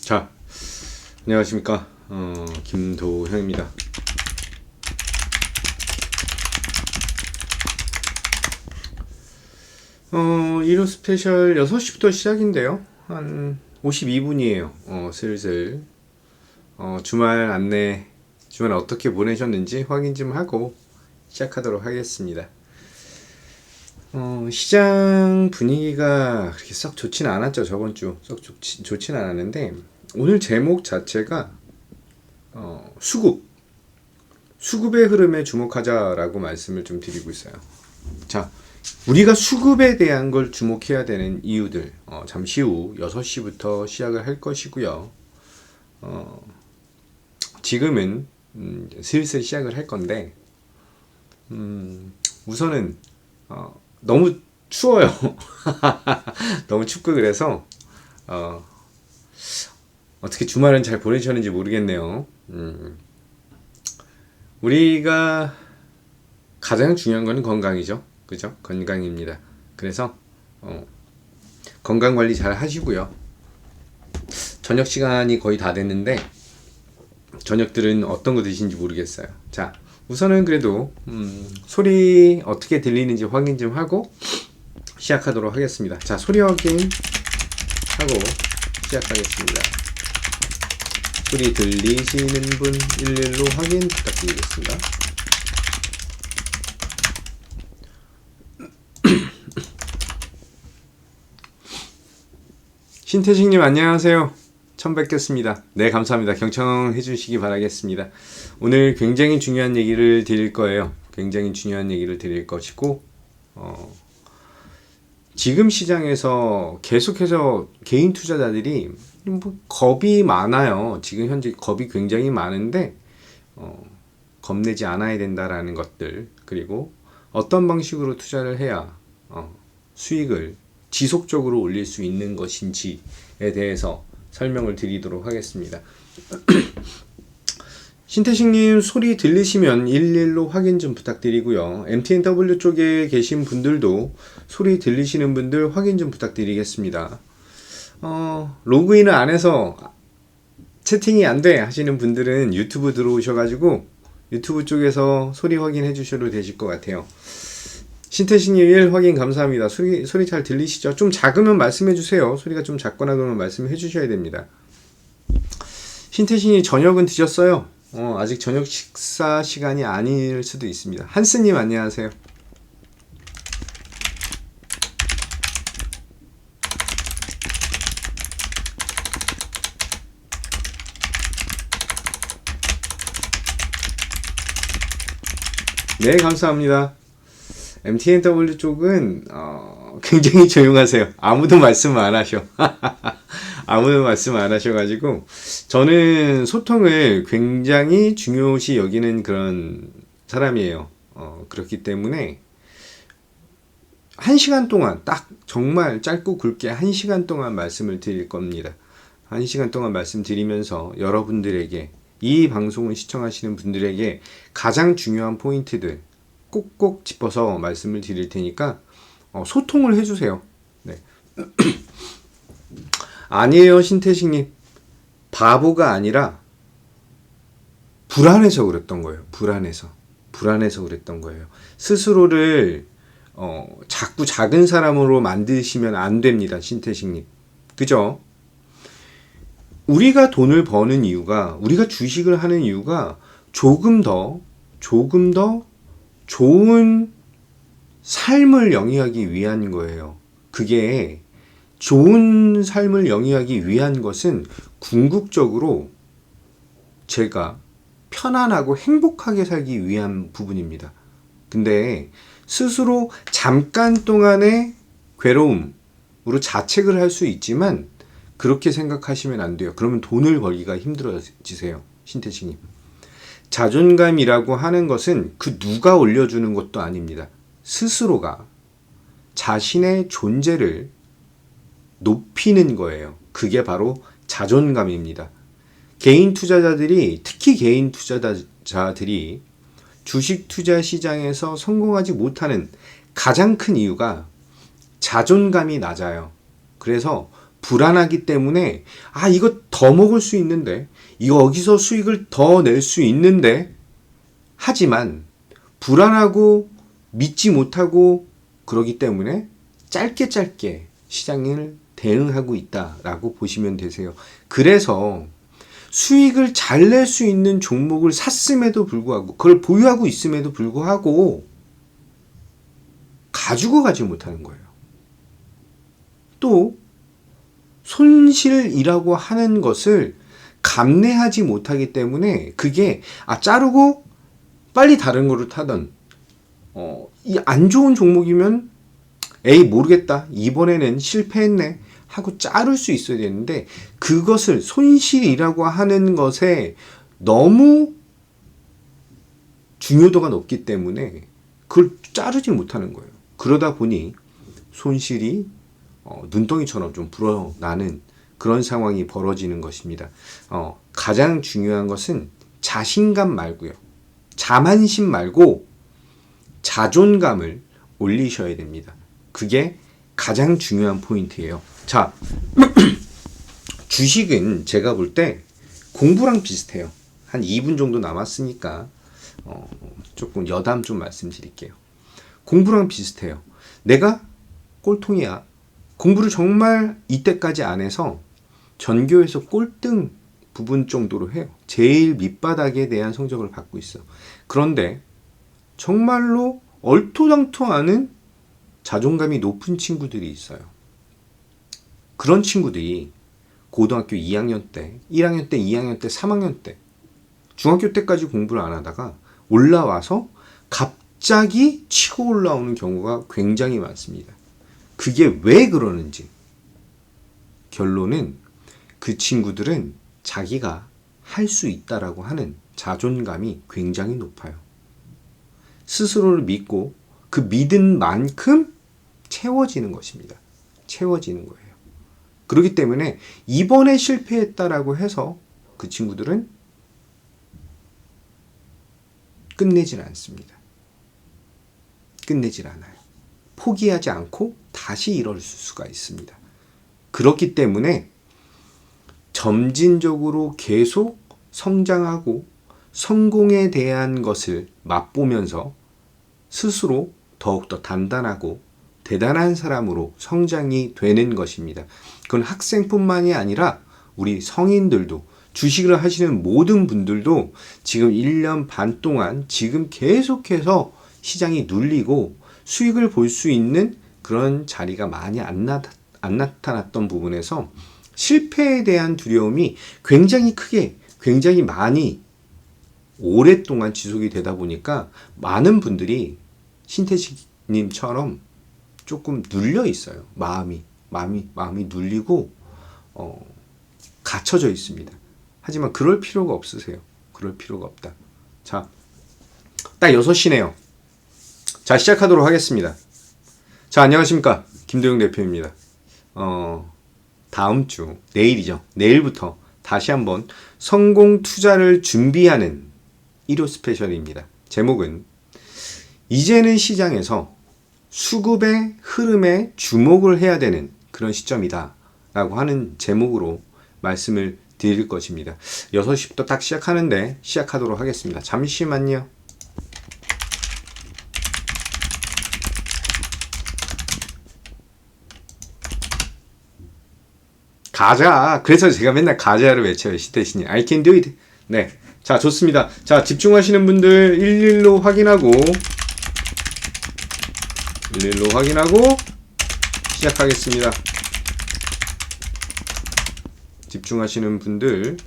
자, 안녕하십니까. 김도형입니다. 일요 스페셜 6시부터 시작인데요. 한 52분이에요. 슬슬. 주말 안내, 주말 어떻게 보내셨는지 확인 좀 하고 시작하도록 하겠습니다. 시장 분위기가 그렇게 썩 좋진 않았죠. 저번 주 썩 좋진 않았는데, 오늘 제목 자체가 수급의 흐름에 주목하자라고 말씀을 좀 드리고 있어요. 자, 우리가 수급에 대한 걸 주목해야 되는 이유들, 잠시 후 6시부터 시작을 할 것이고요. 지금은 슬슬 시작을 할 건데, 우선은 너무 추워요. 너무 춥고 그래서 어떻게 주말은 잘 보내셨는지 모르겠네요. 우리가 가장 중요한 거는 건강이죠. 그죠? 건강입니다. 그래서 건강 관리 잘 하시고요. 저녁 시간이 거의 다 됐는데 저녁들은 어떤 거 드시는지 모르겠어요. 자, 우선은 그래도 소리 어떻게 들리는지 확인 좀 하고 시작하도록 하겠습니다. 자, 소리 확인하고 시작하겠습니다. 소리 들리시는 분 112로 확인 부탁드리겠습니다. 신태식님 안녕하세요. 처음 뵙겠습니다. 네, 감사합니다. 경청해 주시기 바라겠습니다. 오늘 굉장히 중요한 얘기를 드릴 거예요. 굉장히 중요한 얘기를 드릴 것이고, 지금 시장에서 계속해서 개인 투자자들이 겁이 많아요. 지금 현재 겁이 굉장히 많은데, 겁내지 않아야 된다라는 것들, 그리고 어떤 방식으로 투자를 해야 수익을 지속적으로 올릴 수 있는 것인지에 대해서 설명을 드리도록 하겠습니다. 신태식님 소리 들리시면 112로 확인 좀 부탁드리고요. MTNW 쪽에 계신 분들도 소리 들리시는 분들 확인 좀 부탁드리겠습니다. 로그인을 안 해서 채팅이 안 돼 하시는 분들은 유튜브 들어오셔가지고 유튜브 쪽에서 소리 확인해 주셔도 되실 것 같아요. 신태식님 1 확인 감사합니다. 소리 잘 들리시죠? 좀 작으면 말씀해 주세요. 소리가 좀 작거나 그러면 말씀해 주셔야 됩니다. 신태식님 저녁은 드셨어요? 아직 저녁 식사 시간이 아닐 수도 있습니다. 한스님 안녕하세요. 네, 감사합니다. MTNW 쪽은 굉장히 조용하세요. 아무도 말씀 안 하셔. 아무도 말씀 안 하셔가지고 저는 소통을 굉장히 중요시 여기는 그런 사람이에요. 그렇기 때문에 1시간 동안 딱 정말 짧고 굵게 1시간 동안 말씀을 드릴 겁니다. 1시간 동안 말씀드리면서 여러분들에게 이 방송을 시청하시는 분들에게 가장 중요한 포인트들 꼭꼭 짚어서 말씀을 드릴 테니까 소통을 해주세요. 네. 아니에요, 신태식님. 바보가 아니라 불안해서 그랬던 거예요. 불안해서 그랬던 거예요. 스스로를 자꾸 작은 사람으로 만드시면 안 됩니다, 신태식님. 그죠? 우리가 돈을 버는 이유가, 우리가 주식을 하는 이유가 조금 더 좋은 삶을 영위하기 위한 거예요. 그게 좋은 삶을 영위하기 위한 것은 궁극적으로 제가 편안하고 행복하게 살기 위한 부분입니다. 근데 스스로 잠깐 동안의 괴로움으로 자책을 할 수 있지만 그렇게 생각하시면 안 돼요. 그러면 돈을 벌기가 힘들어지세요. 신태식님. 자존감이라고 하는 것은 그 누가 올려주는 것도 아닙니다. 스스로가 자신의 존재를 높이는 거예요. 그게 바로 자존감입니다. 개인 투자자들이, 특히 개인 투자자들이 주식 투자 시장에서 성공하지 못하는 가장 큰 이유가 자존감이 낮아요. 그래서 불안하기 때문에 이거 더 먹을 수 있는데, 이거 여기서 수익을 더 낼 수 있는데, 하지만 불안하고 믿지 못하고 그러기 때문에 짧게 시장을 대응하고 있다라고 보시면 되세요. 그래서 수익을 잘 낼 수 있는 종목을 샀음에도 불구하고, 그걸 보유하고 있음에도 불구하고 가지고 가지 못하는 거예요. 또 손실이라고 하는 것을 감내하지 못하기 때문에 그게 자르고 빨리 다른 거를 타던, 이 안 좋은 종목이면 에이 모르겠다, 이번에는 실패했네 하고 자를 수 있어야 되는데, 그것을 손실이라고 하는 것에 너무 중요도가 높기 때문에 그걸 자르지 못하는 거예요. 그러다 보니 손실이 눈덩이처럼 좀 불어나는 그런 상황이 벌어지는 것입니다. 가장 중요한 것은 자신감 말고요, 자만심 말고 자존감을 올리셔야 됩니다. 그게 가장 중요한 포인트예요. 자, 주식은 제가 볼 때 공부랑 비슷해요. 한 2분 정도 남았으니까 조금 여담 좀 말씀드릴게요. 공부랑 비슷해요. 내가 꼴통이야. 공부를 정말 이때까지 안 해서 전교에서 꼴등 부분 정도로 해요. 제일 밑바닥에 대한 성적을 받고 있어. 그런데 정말로 얼토당토하는 자존감이 높은 친구들이 있어요. 그런 친구들이 고등학교 2학년 때, 1학년 때, 2학년 때, 3학년 때, 중학교 때까지 공부를 안 하다가 올라와서 갑자기 치고 올라오는 경우가 굉장히 많습니다. 그게 왜 그러는지, 결론은 그 친구들은 자기가 할 수 있다라고 하는 자존감이 굉장히 높아요. 스스로를 믿고 그 믿은 만큼 채워지는 것입니다. 채워지는 거예요. 그렇기 때문에 이번에 실패했다라고 해서 그 친구들은 끝내질 않습니다. 끝내질 않아요. 포기하지 않고 다시 일어설 수가 있습니다. 그렇기 때문에 점진적으로 계속 성장하고 성공에 대한 것을 맛보면서 스스로 더욱더 단단하고 대단한 사람으로 성장이 되는 것입니다. 그건 학생뿐만이 아니라 우리 성인들도, 주식을 하시는 모든 분들도 지금 1년 반 동안 지금 계속해서 시장이 눌리고 수익을 볼 수 있는 그런 자리가 많이 안 나타났던 부분에서 실패에 대한 두려움이 굉장히 크게, 굉장히 많이 오랫동안 지속이 되다 보니까 많은 분들이 신태식님처럼 조금 눌려 있어요. 마음이 눌리고 갇혀져 있습니다. 하지만 그럴 필요가 없으세요. 그럴 필요가 없다. 자, 딱 6시네요. 자, 시작하도록 하겠습니다. 자, 안녕하십니까, 김도영 대표입니다. 다음 주, 내일이죠. 내일부터 다시 한번 성공 투자를 준비하는 1호 스페셜입니다. 제목은 이제는 시장에서 수급의 흐름에 주목을 해야 되는 그런 시점이다 라고 하는 제목으로 말씀을 드릴 것입니다. 6시부터 딱 시작하는데 시작하도록 하겠습니다. 잠시만요. 가자. 그래서 제가 맨날 가자를 외쳐요. 시대신이 I can do it. 네, 자, 좋습니다. 자, 집중하시는 분들 일일로 확인하고 시작하겠습니다. 집중하시는 분들,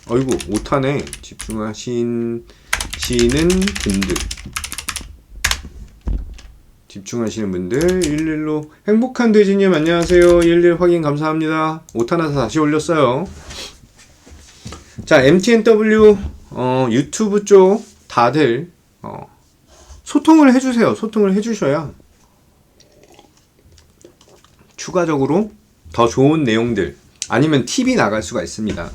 어이구 오타네. 집중하시는 분들 일일로. 행복한 돼지님 안녕하세요. 일일 확인 감사합니다. 오타나서 다시 올렸어요. 자, MTNW 유튜브 쪽 다들 소통을 해주세요. 소통을 해주셔야 추가적으로 더 좋은 내용들, 아니면 팁이 나갈 수가 있습니다.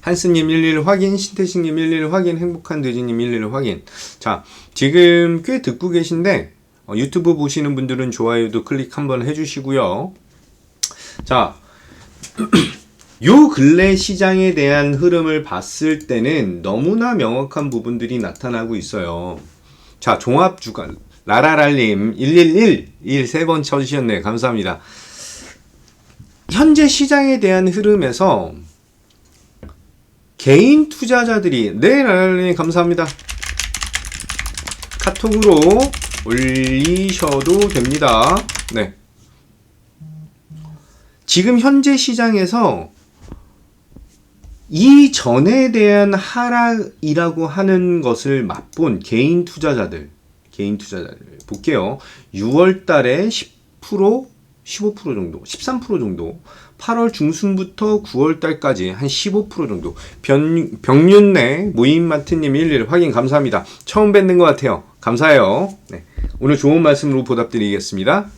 한스님 11 확인, 신태식님 11 확인, 행복한 돼지님 11 확인. 자, 지금 꽤 듣고 계신데 유튜브 보시는 분들은 좋아요도 클릭 한번 해주시고요. 자, 요 근래 시장에 대한 흐름을 봤을 때는 너무나 명확한 부분들이 나타나고 있어요. 자, 종합주간 라라랄님 111 세 번 쳐주셨네요. 감사합니다. 현재 시장에 대한 흐름에서 개인 투자자들이 네, 라라랄님 감사합니다. 카톡으로 올리셔도 됩니다. 네. 지금 현재 시장에서 이전에 대한 하락이라고 하는 것을 맛본 개인 투자자들 볼게요. 6월 달에 10%, 15% 정도, 13% 정도, 8월 중순부터 9월 달까지 한 15% 정도. 병윤내 무인마트님 11 확인 감사합니다. 처음 뵙는 것 같아요. 감사해요. 네. 오늘 좋은 말씀으로 보답드리겠습니다.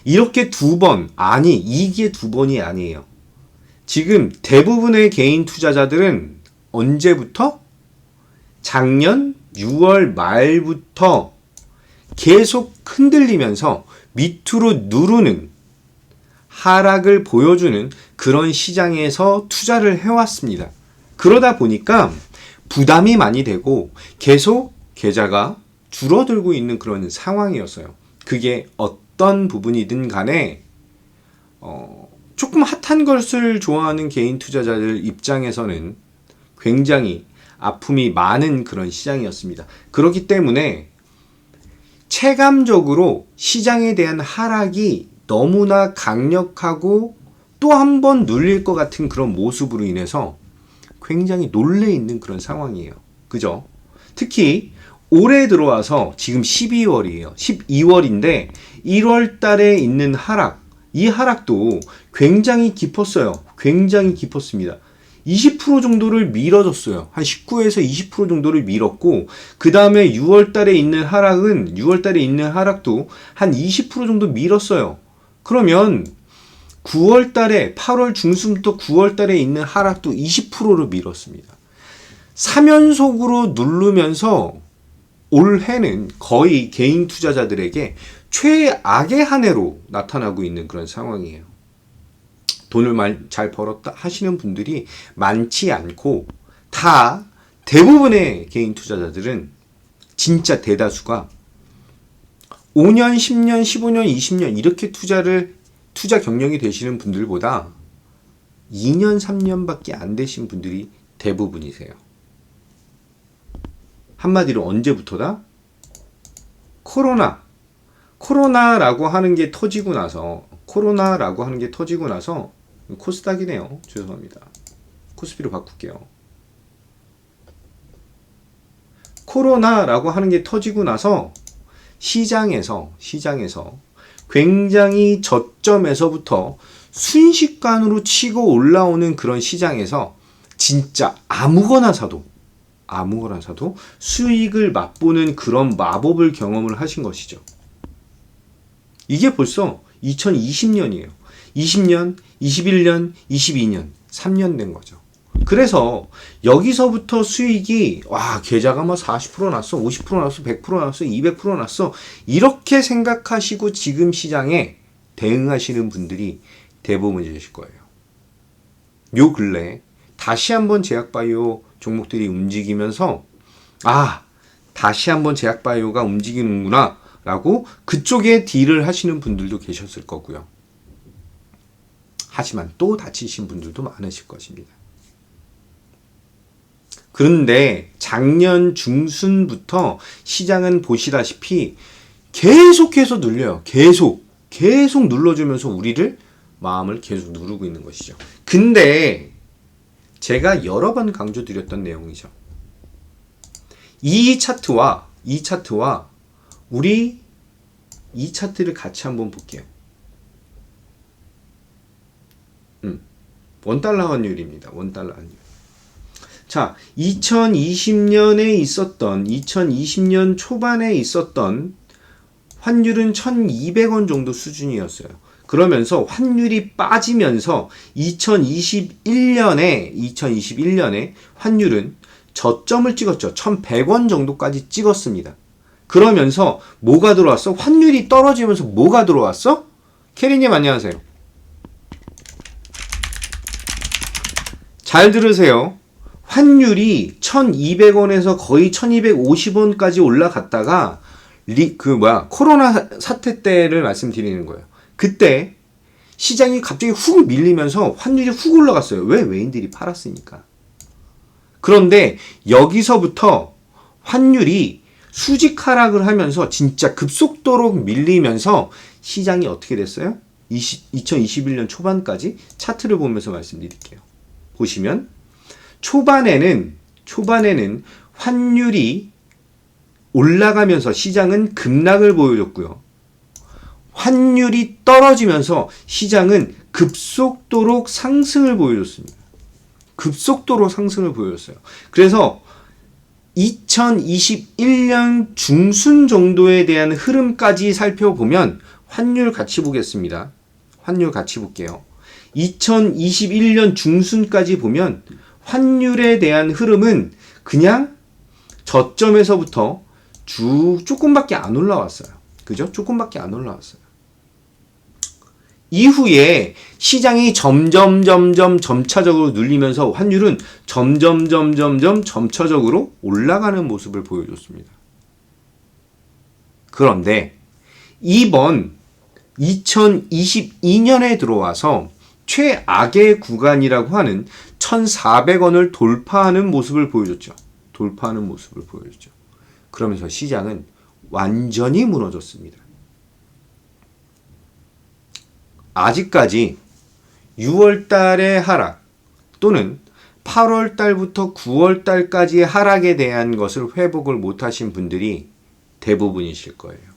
이렇게 두 번, 아니, 이게 두 번이 아니에요. 지금 대부분의 개인 투자자들은 언제부터? 작년 6월 말부터 계속 흔들리면서 밑으로 누르는 하락을 보여주는 그런 시장에서 투자를 해왔습니다. 그러다 보니까 부담이 많이 되고 계속 계좌가 줄어들고 있는 그런 상황이었어요. 그게 어떤 부분이든 간에 조금 핫한 것을 좋아하는 개인 투자자들 입장에서는 굉장히 아픔이 많은 그런 시장이었습니다. 그렇기 때문에 체감적으로 시장에 대한 하락이 너무나 강력하고 또 한 번 눌릴 것 같은 그런 모습으로 인해서 굉장히 놀래 있는 그런 상황이에요. 그죠? 특히 올해 들어와서 지금 12월이에요. 12월인데 1월 달에 있는 하락, 이 하락도 굉장히 깊었어요. 굉장히 깊었습니다. 20% 정도를 밀어줬어요. 한 19에서 20% 정도를 밀었고, 그 다음에 6월 달에 있는 하락은, 6월 달에 있는 하락도 한 20% 정도 밀었어요. 그러면 9월 달에, 8월 중순부터 9월 달에 있는 하락도 20%로 밀었습니다. 3연속으로 누르면서 올해는 거의 개인 투자자들에게 최악의 한 해로 나타나고 있는 그런 상황이에요. 돈을 잘 벌었다 하시는 분들이 많지 않고 다 대부분의 개인 투자자들은 진짜 대다수가 5년, 10년, 15년, 20년 이렇게 투자 경력이 되시는 분들보다 2년, 3년밖에 안 되신 분들이 대부분이세요. 한마디로 언제부터다? 코로나라고 하는 게 터지고 나서 코스닥이네요. 죄송합니다. 코스피로 바꿀게요. 코로나라고 하는 게 터지고 나서 시장에서 굉장히 저점에서부터 순식간으로 치고 올라오는 그런 시장에서 진짜 아무거나 사도 수익을 맛보는 그런 마법을 경험을 하신 것이죠. 이게 벌써 2020년이에요. 20년, 21년, 22년, 3년 된 거죠. 그래서 여기서부터 수익이 계좌가 40% 났어, 50% 났어, 100% 났어, 200% 났어 이렇게 생각하시고 지금 시장에 대응하시는 분들이 대부분이실 거예요. 요 근래 다시 한번 제약바이오 종목들이 움직이면서 다시 한번 제약바이오가 움직이는구나 라고 그쪽에 딜을 하시는 분들도 계셨을 거고요. 하지만 또 다치신 분들도 많으실 것입니다. 그런데 작년 중순부터 시장은 보시다시피 계속해서 눌려요. 계속 눌러주면서 우리를 마음을 계속 누르고 있는 것이죠. 근데 제가 여러 번 강조드렸던 내용이죠. 이 차트와 우리 이 차트를 같이 한번 볼게요. $1 환율입니다. $1 환율. 자, 2020년 초반에 있었던 환율은 1,200원 정도 수준이었어요. 그러면서 환율이 빠지면서 2021년에 환율은 저점을 찍었죠. 1,100원 정도까지 찍었습니다. 그러면서 뭐가 들어왔어? 환율이 떨어지면서 뭐가 들어왔어? 캐리님 안녕하세요. 잘 들으세요. 환율이 1200원에서 거의 1250원까지 올라갔다가 코로나 사태 때를 말씀드리는 거예요. 그때 시장이 갑자기 훅 밀리면서 환율이 훅 올라갔어요. 왜? 외인들이 팔았으니까. 그런데 여기서부터 환율이 수직 하락을 하면서 진짜 급속도로 밀리면서 시장이 어떻게 됐어요? 2021년 초반까지 차트를 보면서 말씀드릴게요. 보시면 초반에는 환율이 올라가면서 시장은 급락을 보여줬고요. 환율이 떨어지면서 시장은 급속도로 상승을 보여줬습니다. 급속도로 상승을 보여줬어요. 그래서 2021년 중순 정도에 대한 흐름까지 살펴보면 환율 같이 보겠습니다. 환율 같이 볼게요. 2021년 중순까지 보면 환율에 대한 흐름은 그냥 저점에서부터 조금밖에 안 올라왔어요. 그죠? 조금밖에 안 올라왔어요. 이후에 시장이 점차적으로 눌리면서 환율은 점차적으로 올라가는 모습을 보여줬습니다. 그런데 이번 2022년에 들어와서 최악의 구간이라고 하는 1,400원을 돌파하는 모습을 보여줬죠. 그러면서 시장은 완전히 무너졌습니다. 아직까지 6월 달의 하락 또는 8월 달부터 9월 달까지의 하락에 대한 것을 회복을 못하신 분들이 대부분이실 거예요.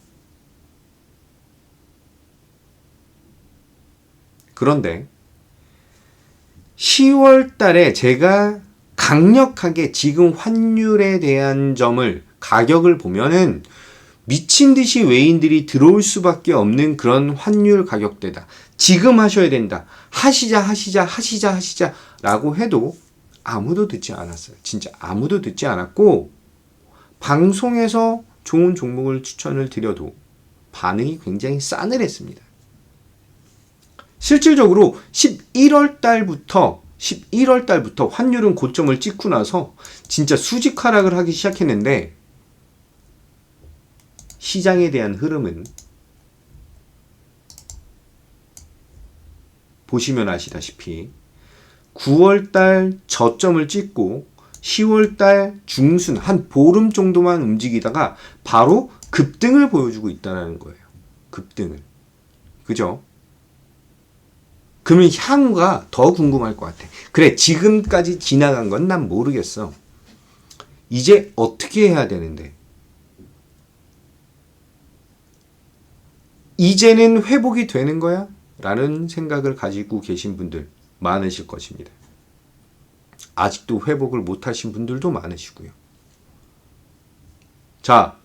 그런데 10월 달에 제가 강력하게 지금 환율에 대한 가격을 보면은 미친 듯이 외인들이 들어올 수밖에 없는 그런 환율 가격대다. 지금 하셔야 된다. 하시자 라고 해도 아무도 듣지 않았어요. 진짜 아무도 듣지 않았고, 방송에서 좋은 종목을 추천을 드려도 반응이 굉장히 싸늘했습니다. 실질적으로 11월 달부터 환율은 고점을 찍고 나서 진짜 수직 하락을 하기 시작했는데, 시장에 대한 흐름은 보시면 아시다시피 9월달 저점을 찍고 10월달 중순 한 보름 정도만 움직이다가 바로 급등을 보여주고 있다는 거예요. 급등을. 그죠? 그러면 향후가 더 궁금할 것 같아. 그래, 지금까지 지나간 건 난 모르겠어. 이제 어떻게 해야 되는데? 이제는 회복이 되는 거야? 라는 생각을 가지고 계신 분들 많으실 것입니다. 아직도 회복을 못하신 분들도 많으시고요. 자,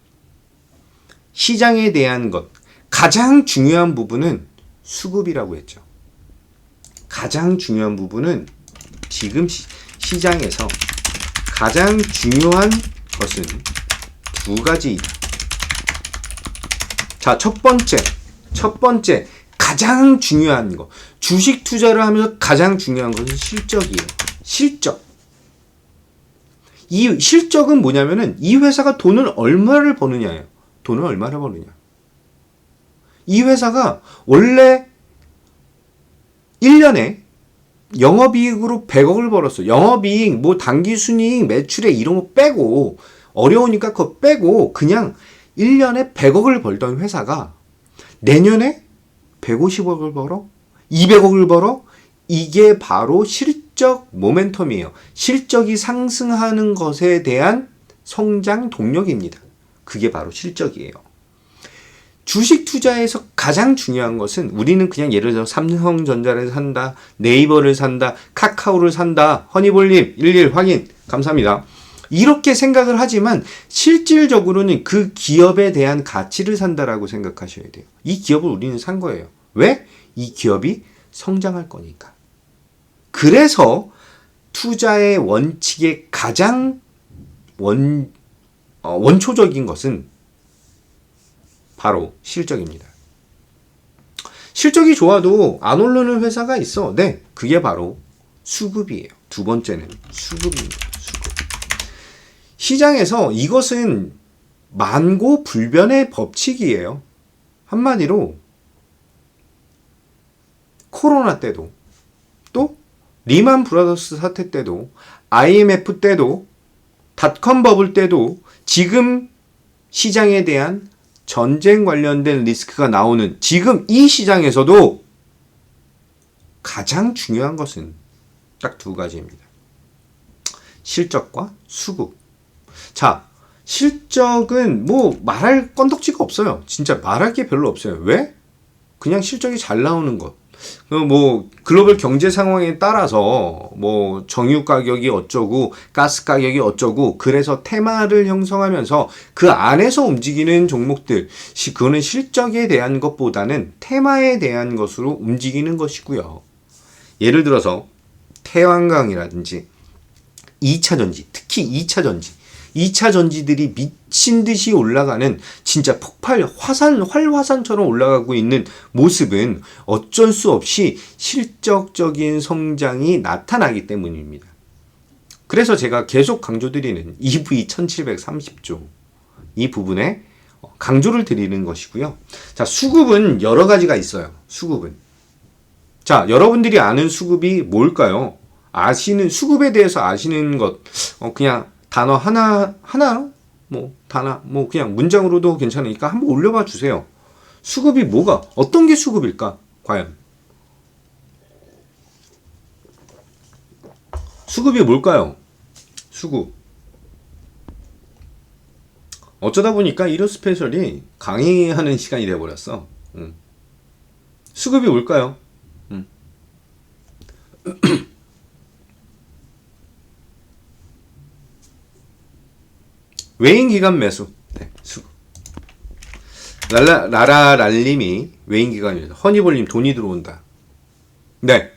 시장에 대한 것, 가장 중요한 부분은 수급이라고 했죠. 가장 중요한 부분은 지금 시장에서 가장 중요한 것은 두 가지이다. 자, 첫 번째 가장 중요한 거, 주식 투자를 하면서 가장 중요한 것은 실적이에요. 실적. 이 실적은 뭐냐면은 이 회사가 돈을 얼마를 버느냐예요. 돈을 얼마를 버느냐. 이 회사가 원래 1년에 영업이익으로 100억을 벌었어. 영업이익, 뭐 당기순이익, 매출액 이런 거 빼고, 어려우니까 그거 빼고 그냥 1년에 100억을 벌던 회사가 내년에 150억을 벌어? 200억을 벌어? 이게 바로 실적 모멘텀이에요. 실적이 상승하는 것에 대한 성장 동력입니다. 그게 바로 실적이에요. 주식 투자에서 가장 중요한 것은 우리는 그냥 예를 들어 삼성전자를 산다, 네이버를 산다, 카카오를 산다, 허니볼님 11 확인 감사합니다. 이렇게 생각을 하지만 실질적으로는 그 기업에 대한 가치를 산다라고 생각하셔야 돼요. 이 기업을 우리는 산 거예요. 왜? 이 기업이 성장할 거니까. 그래서 투자의 원칙의 가장 원초적인 것은 바로 실적입니다. 실적이 좋아도 안 오르는 회사가 있어. 네, 그게 바로 수급이에요. 두 번째는 수급입니다. 수급. 시장에서 이것은 만고불변의 법칙이에요. 한마디로 코로나 때도, 또 리만 브라더스 사태 때도, IMF 때도, 닷컴 버블 때도, 지금 시장에 대한 전쟁 관련된 리스크가 나오는 지금 이 시장에서도 가장 중요한 것은 딱 두 가지입니다. 실적과 수급. 자, 실적은 뭐 말할 건덕지가 없어요. 진짜 말할 게 별로 없어요. 왜? 그냥 실적이 잘 나오는 것. 뭐 글로벌 경제 상황에 따라서 뭐 정유 가격이 어쩌고 가스 가격이 어쩌고 그래서 테마를 형성하면서 그 안에서 움직이는 종목들, 그거는 실적에 대한 것보다는 테마에 대한 것으로 움직이는 것이고요. 예를 들어서 태양광이라든지 2차전지, 특히 2차전지들이 미친 듯이 올라가는 진짜 폭발 활화산처럼 올라가고 있는 모습은 어쩔 수 없이 실적적인 성장이 나타나기 때문입니다. 그래서 제가 계속 강조드리는 EV 1730조 이 부분에 강조를 드리는 것이고요. 자, 수급은 여러 가지가 있어요. 수급은. 자, 여러분들이 아는 수급이 뭘까요? 아시는 수급에 대해서 아시는 것 그냥 단어 하나 뭐 단어 뭐 그냥 문장으로도 괜찮으니까 한번 올려봐 주세요. 수급이 뭐가 어떤 게 수급일까? 과연 수급이 뭘까요? 수급. 어쩌다 보니까 이런 스페셜이 강의하는 시간이 돼버렸어. 수급이 뭘까요? 외인 기간 매수. 네, 수급. 라라랄님이 외인 기간입니다. 허니볼님 돈이 들어온다. 네,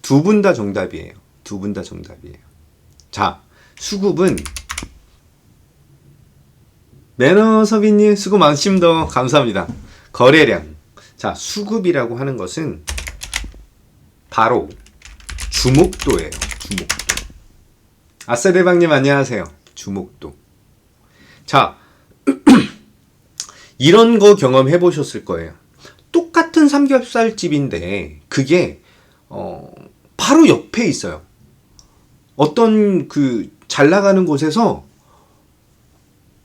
두 분 다 정답이에요. 두 분 다 정답이에요. 자, 수급은 매너서비님 수고 많으십니다. 감사합니다. 거래량. 자, 수급이라고 하는 것은 바로 주목도예요. 주목도. 아싸대방님 안녕하세요. 주목도. 자, 이런 거 경험해 보셨을 거예요. 똑같은 삼겹살집인데 그게 바로 옆에 있어요. 어떤 그 잘 나가는 곳에서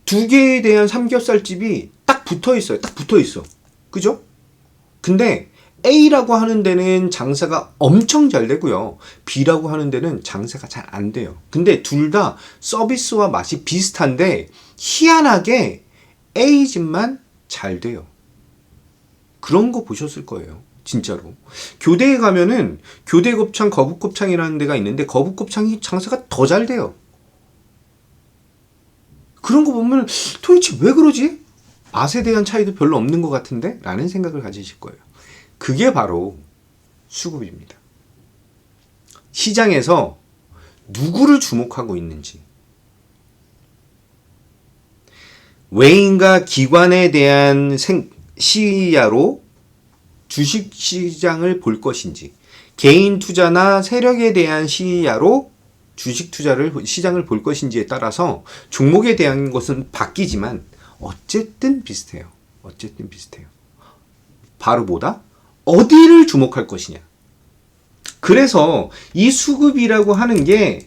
두 개에 대한 삼겹살집이 딱 붙어 있어요. 딱 붙어 있어. 그죠? 근데 A라고 하는 데는 장사가 엄청 잘 되고요. B라고 하는 데는 장사가 잘 안 돼요. 근데 둘 다 서비스와 맛이 비슷한데 희한하게 A집만 잘 돼요. 그런 거 보셨을 거예요. 진짜로. 교대에 가면은 교대곱창, 거북곱창이라는 데가 있는데 거북곱창이 장사가 더 잘 돼요. 그런 거 보면 도대체 왜 그러지? 맛에 대한 차이도 별로 없는 것 같은데? 라는 생각을 가지실 거예요. 그게 바로 수급입니다. 시장에서 누구를 주목하고 있는지, 외인과 기관에 대한 시야로 주식시장을 볼 것인지, 개인 투자나 세력에 대한 시야로 주식 투자를 시장을 볼 것인지에 따라서 종목에 대한 것은 바뀌지만 어쨌든 비슷해요. 어쨌든 비슷해요. 바로 뭐다? 어디를 주목할 것이냐. 그래서 이 수급이라고 하는 게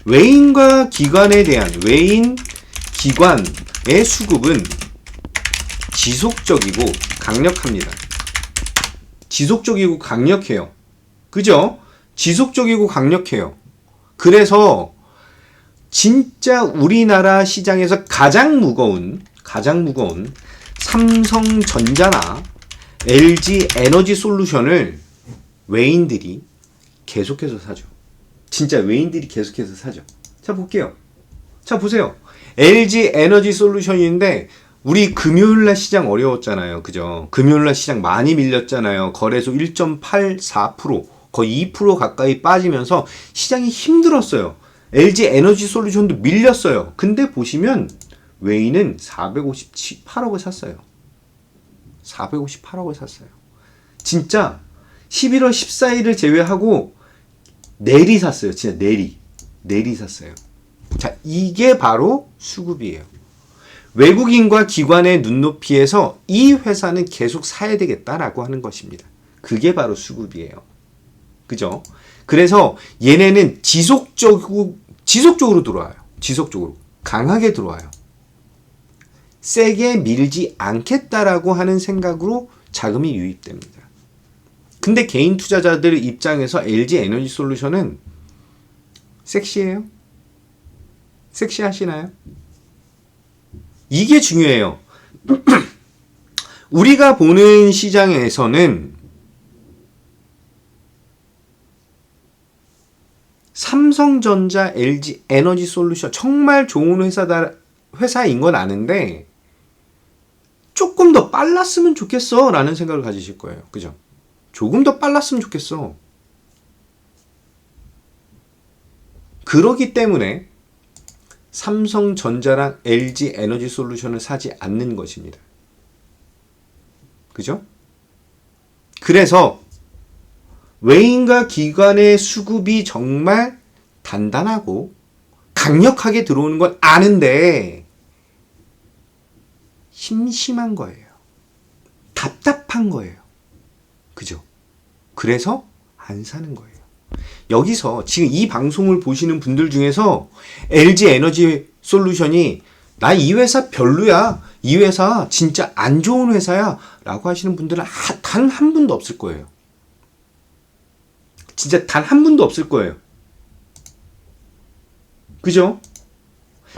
외인과 기관에 대한 외인 기관의 수급은 지속적이고 강력합니다. 지속적이고 강력해요. 그죠? 지속적이고 강력해요. 그래서 진짜 우리나라 시장에서 가장 무거운 삼성전자나 LG 에너지 솔루션을 외인들이 계속해서 사죠. 진짜 외인들이 계속해서 사죠. 자, 볼게요. 자, 보세요. LG 에너지 솔루션인데 우리 금요일날 시장 어려웠잖아요. 그죠? 금요일날 시장 많이 밀렸잖아요. 거래소 1.84%, 거의 2% 가까이 빠지면서 시장이 힘들었어요. LG 에너지 솔루션도 밀렸어요. 근데 보시면 외인은 458억을 샀어요. 458억을 샀어요. 진짜 11월 14일을 제외하고 내리 샀어요. 진짜 내리 샀어요. 자, 이게 바로 수급이에요. 외국인과 기관의 눈높이에서 이 회사는 계속 사야 되겠다라고 하는 것입니다. 그게 바로 수급이에요. 그죠? 그래서 얘네는 지속적으로 들어와요. 지속적으로. 강하게 들어와요. 세게 밀지 않겠다라고 하는 생각으로 자금이 유입됩니다. 근데 개인 투자자들 입장에서 LG 에너지 솔루션은 섹시해요? 섹시하시나요? 이게 중요해요. 우리가 보는 시장에서는 삼성전자, LG 에너지 솔루션 정말 좋은 회사인 건 아는데 조금 더 빨랐으면 좋겠어 라는 생각을 가지실 거예요. 그죠? 조금 더 빨랐으면 좋겠어. 그러기 때문에 삼성전자랑 LG 에너지 솔루션을 사지 않는 것입니다. 그죠? 그래서 외인과 기관의 수급이 정말 단단하고 강력하게 들어오는 건 아는데 심심한 거예요. 답답한 거예요. 그죠? 그래서 안 사는 거예요. 여기서 지금 이 방송을 보시는 분들 중에서 LG 에너지 솔루션이 나 이 회사 별로야. 이 회사 진짜 안 좋은 회사야. 라고 하시는 분들은 단 한 분도 없을 거예요. 진짜 단 한 분도 없을 거예요. 그죠?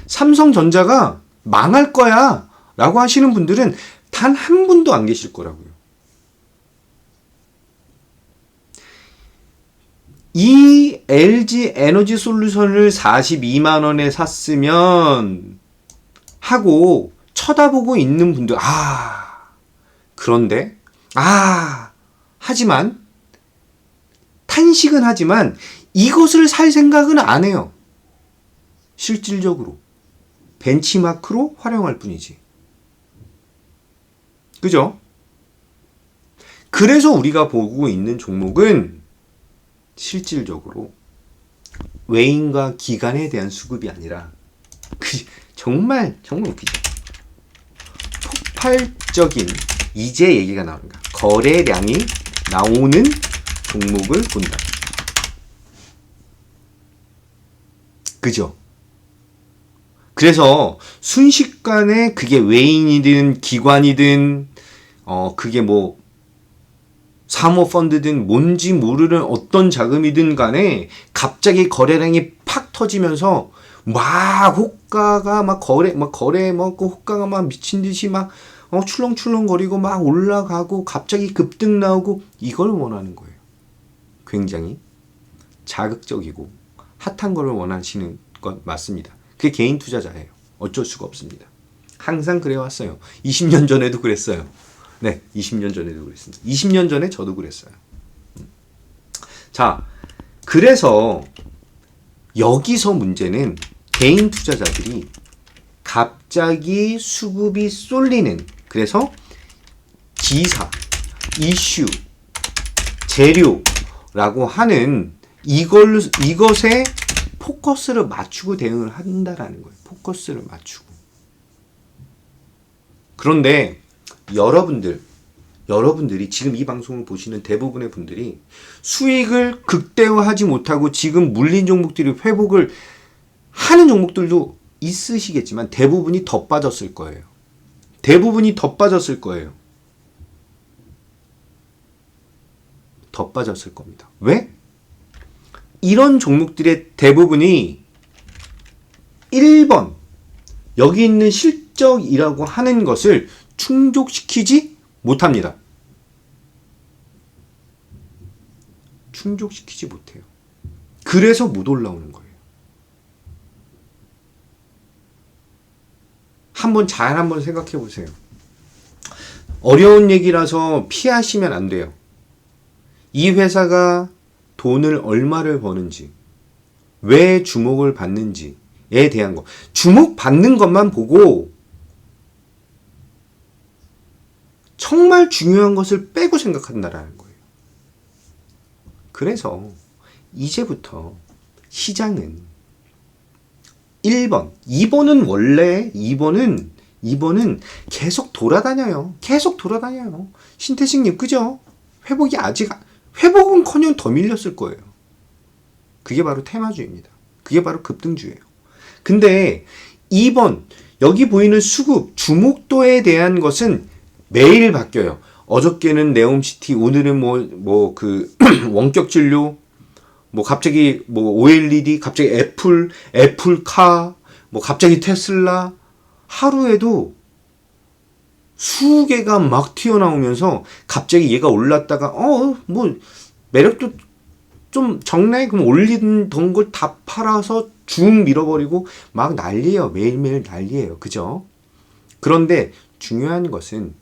삼성전자가 망할 거야. 라고 하시는 분들은 단 한 분도 안 계실 거라고요. 이 LG 에너지 솔루션을 42만 원에 샀으면 하고 쳐다보고 있는 분들, 그런데, 하지만, 탄식은 하지만 이것을 살 생각은 안 해요. 실질적으로. 벤치마크로 활용할 뿐이지. 그죠? 그래서 우리가 보고 있는 종목은 실질적으로 외인과 기관에 대한 수급이 아니라 정말 웃기죠. 폭발적인 이제 얘기가 나옵니다. 거래량이 나오는 종목을 본다. 그죠? 그래서 순식간에 그게 외인이든 기관이든 그게 뭐 사모펀드든 뭔지 모르는 어떤 자금이든 간에 갑자기 거래량이 팍 터지면서 막 호가가 막 거래 그 호가가 막 미친 듯이 막 출렁출렁거리고 막 올라가고 갑자기 급등 나오고 이걸 원하는 거예요. 굉장히 자극적이고 핫한 걸 원하시는 것 맞습니다. 그게 개인 투자자예요. 어쩔 수가 없습니다. 항상 그래왔어요. 20년 전에도 그랬어요. 네, 20년 전에도 그랬습니다. 20년 전에 저도 그랬어요. 자, 그래서 여기서 문제는 개인 투자자들이 갑자기 수급이 쏠리는, 그래서 기사, 이슈, 재료라고 하는 이것에 포커스를 맞추고 대응을 한다라는 거예요. 포커스를 맞추고. 그런데 여러분들이 지금 이 방송을 보시는 대부분의 분들이 수익을 극대화하지 못하고 지금 물린 종목들이 회복을 하는 종목들도 있으시겠지만 대부분이 더 빠졌을 거예요. 대부분이 더 빠졌을 거예요. 더 빠졌을 겁니다. 왜? 이런 종목들의 대부분이 1번 여기 있는 실적이라고 하는 것을 충족시키지 못합니다. 충족시키지 못해요. 그래서 못 올라오는 거예요. 한번 생각해 보세요. 어려운 얘기라서 피하시면 안 돼요. 이 회사가 돈을 얼마를 버는지, 왜 주목을 받는지에 대한 거. 주목받는 것만 보고 정말 중요한 것을 빼고 생각한다라는 거예요. 그래서 이제부터 시장은 1번, 2번은 원래 2번은 계속 돌아다녀요. 계속 돌아다녀요. 신태식님, 그죠? 회복은커녕 더 밀렸을 거예요. 그게 바로 테마주입니다. 그게 바로 급등주예요. 근데 2번, 여기 보이는 수급, 주목도에 대한 것은 매일 바뀌어요. 어저께는 네옴시티, 오늘은 원격 진료, 갑자기 OLED, 갑자기 애플카, 갑자기 테슬라, 하루에도 수개가 막 튀어나오면서 갑자기 얘가 올랐다가 매력도 좀 적네? 그럼 올리던 걸 다 팔아서 쭉 밀어버리고 막 난리예요. 매일매일 난리예요. 그죠? 그런데 중요한 것은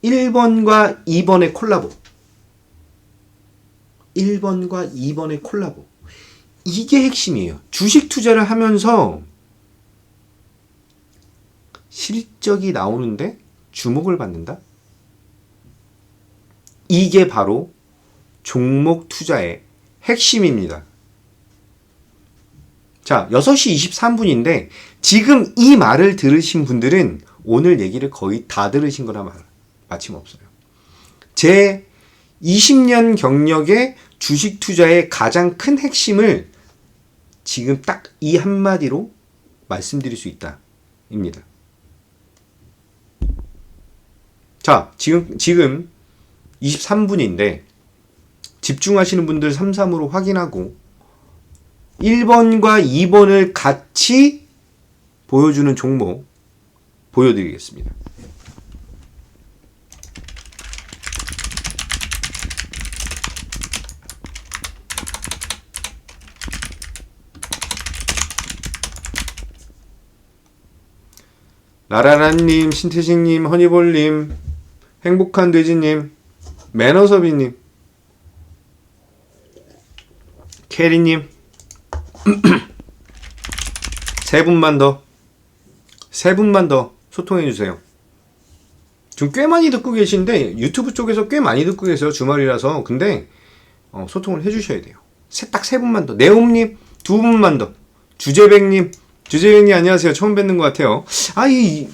1번과 2번의 콜라보. 1번과 2번의 콜라보. 이게 핵심이에요. 주식 투자를 하면서 실적이 나오는데 주목을 받는다? 이게 바로 종목 투자의 핵심입니다. 자, 6시 23분인데 지금 이 말을 들으신 분들은 오늘 얘기를 거의 다 들으신 거라 마침없어요. 제 20년 경력의 주식 투자의 가장 큰 핵심을 지금 딱 이 한마디로 말씀드릴 수 있다. 입니다. 자, 지금 23분인데 집중하시는 분들 33으로 확인하고 1번과 2번을 같이 보여주는 종목 보여드리겠습니다. 나라라님, 신태식님, 허니볼님, 행복한 돼지님, 매너섭이님, 캐리님, 세 분만 더 소통해주세요. 지금 꽤 많이 듣고 계신데 유튜브 쪽에서 꽤 많이 듣고 계세요. 주말이라서. 근데 소통을 해주셔야 돼요. 딱 세 분만 더. 네옴님 2분만 더. 주재백님 안녕하세요. 처음 뵙는 것 같아요.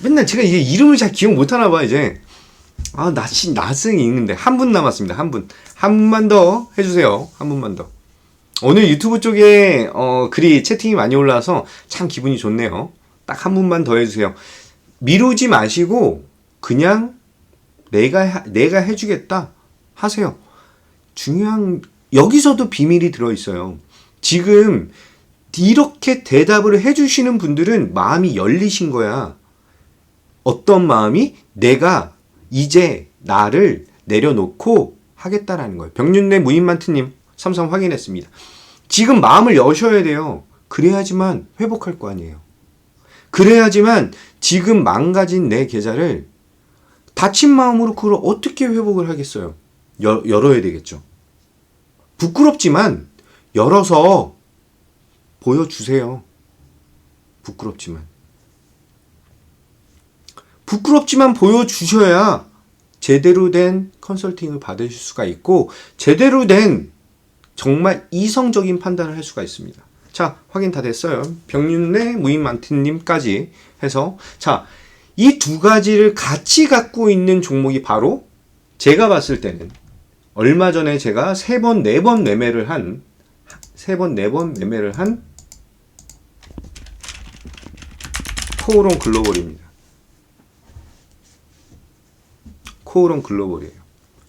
맨날 제가 이게 이름을 잘 기억 못하나 봐 이제. 낯승이 있는데 한 분 남았습니다. 한 분만 더 해주세요. 한 분만 더. 오늘 유튜브 쪽에 글이 채팅이 많이 올라와서 참 기분이 좋네요. 딱 한 분만 더 해주세요. 미루지 마시고 그냥 내가 해주겠다 하세요. 여기서도 비밀이 들어있어요. 지금 이렇게 대답을 해주시는 분들은 마음이 열리신 거야. 어떤 마음이? 내가 이제 나를 내려놓고 하겠다라는 거예요. 병윤내 무인만트님 33 확인했습니다. 지금 마음을 여셔야 돼요. 그래야지만 회복할 거 아니에요. 그래야지만 지금 망가진 내 계좌를 다친 마음으로 그걸 어떻게 회복을 하겠어요? 열어야 되겠죠. 부끄럽지만 열어서 보여주세요. 부끄럽지만 보여주셔야 제대로 된 컨설팅을 받으실 수가 있고 제대로 된 정말 이성적인 판단을 할 수가 있습니다. 자, 확인 다 됐어요. 병윤내 무인만트님까지 해서 자, 이 두 가지를 같이 갖고 있는 종목이 바로 제가 봤을 때는 얼마 전에 제가 3번, 4번 매매를 한 코오롱 글로벌입니다. 코오롱 글로벌이에요.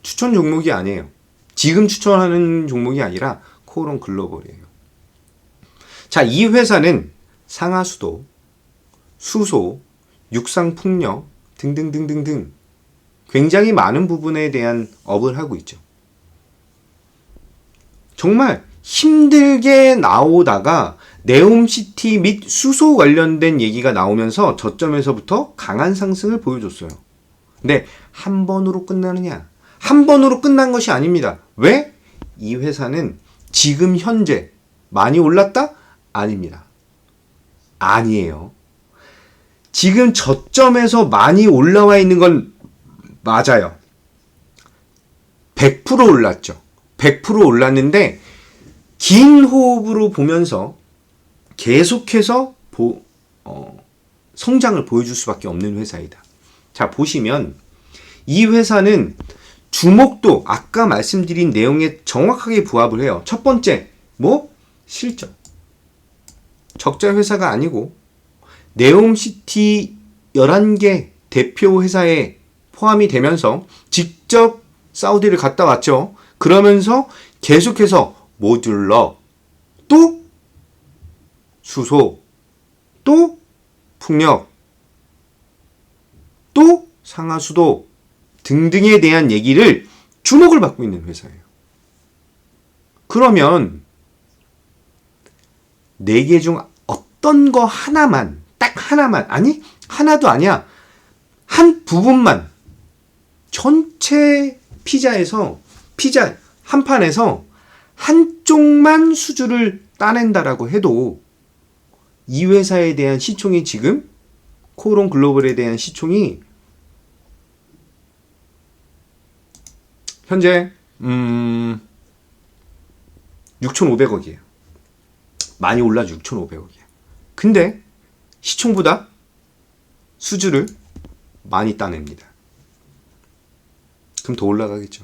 추천 종목이 아니에요. 지금 추천하는 종목이 아니라 코오롱 글로벌이에요. 자, 이 회사는 상하수도, 수소, 육상풍력 등등등등등 굉장히 많은 부분에 대한 업을 하고 있죠. 정말 힘들게 나오다가 네옴시티 및 수소 관련된 얘기가 나오면서 저점에서부터 강한 상승을 보여줬어요. 근데 한 번으로 끝나느냐? 한 번으로 끝난 것이 아닙니다. 왜? 이 회사는 지금 현재 많이 올랐다? 아닙니다. 아니에요. 지금 저점에서 많이 올라와 있는 건 맞아요. 100% 올랐죠. 100% 올랐는데 긴 호흡으로 보면서 계속해서 성장을 보여줄 수밖에 없는 회사이다. 자, 보시면 이 회사는 주목도 아까 말씀드린 내용에 정확하게 부합을 해요. 첫 번째, 실적. 적자 회사가 아니고 네옴시티 11개 대표 회사에 포함이 되면서 직접 사우디를 갔다 왔죠. 그러면서 계속해서 모듈러, 또 수소, 또 풍력, 또 상하수도 등등에 대한 얘기를 주목을 받고 있는 회사예요. 그러면 4개 중 어떤 거 하나만, 딱 하나만, 아니 하나도 아니야, 한 부분만, 전체 피자 한 판에서 한쪽만 수주를 따낸다라고 해도 이 회사에 대한 시총이 지금 코오롱 글로벌에 대한 시총이 현재 6,500억이에요. 많이 올라서 6,500억이에요. 근데 시총보다 수주를 많이 따냅니다. 그럼 더 올라가겠죠.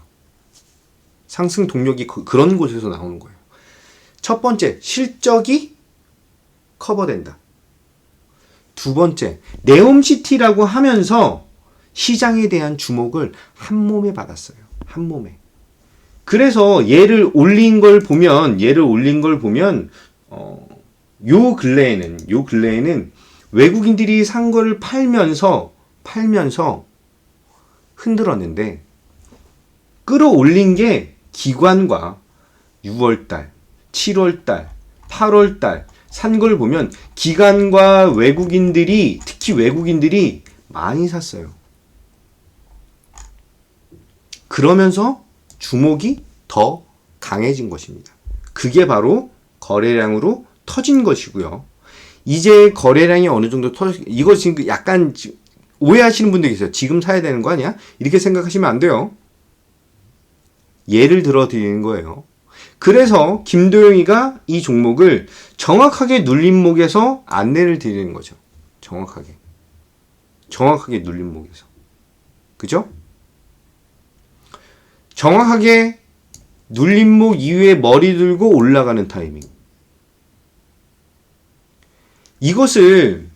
상승 동력이 그런 곳에서 나오는 거예요. 첫 번째, 실적이 커버된다. 두 번째, 네옴시티라고 하면서 시장에 대한 주목을 한 몸에 받았어요. 한 몸에. 그래서 얘를 올린 걸 보면 요 근래에는 외국인들이 산 거를 팔면서 흔들었는데, 끌어올린 게 기관과 6월달, 7월달, 8월달 산 걸 보면 기관과 외국인들이, 특히 외국인들이 많이 샀어요. 그러면서 주목이 더 강해진 것입니다. 그게 바로 거래량으로 터진 것이고요. 이제 거래량이 어느 정도 이거 지금 약간 오해하시는 분들 계세요. 지금 사야 되는 거 아니야? 이렇게 생각하시면 안 돼요. 예를 들어 드리는 거예요. 그래서 김도영이가 이 종목을 정확하게 눌림목에서 안내를 드리는 거죠. 정확하게 눌림목에서. 그죠? 정확하게 눌림목 이후에 머리 들고 올라가는 타이밍. 이것을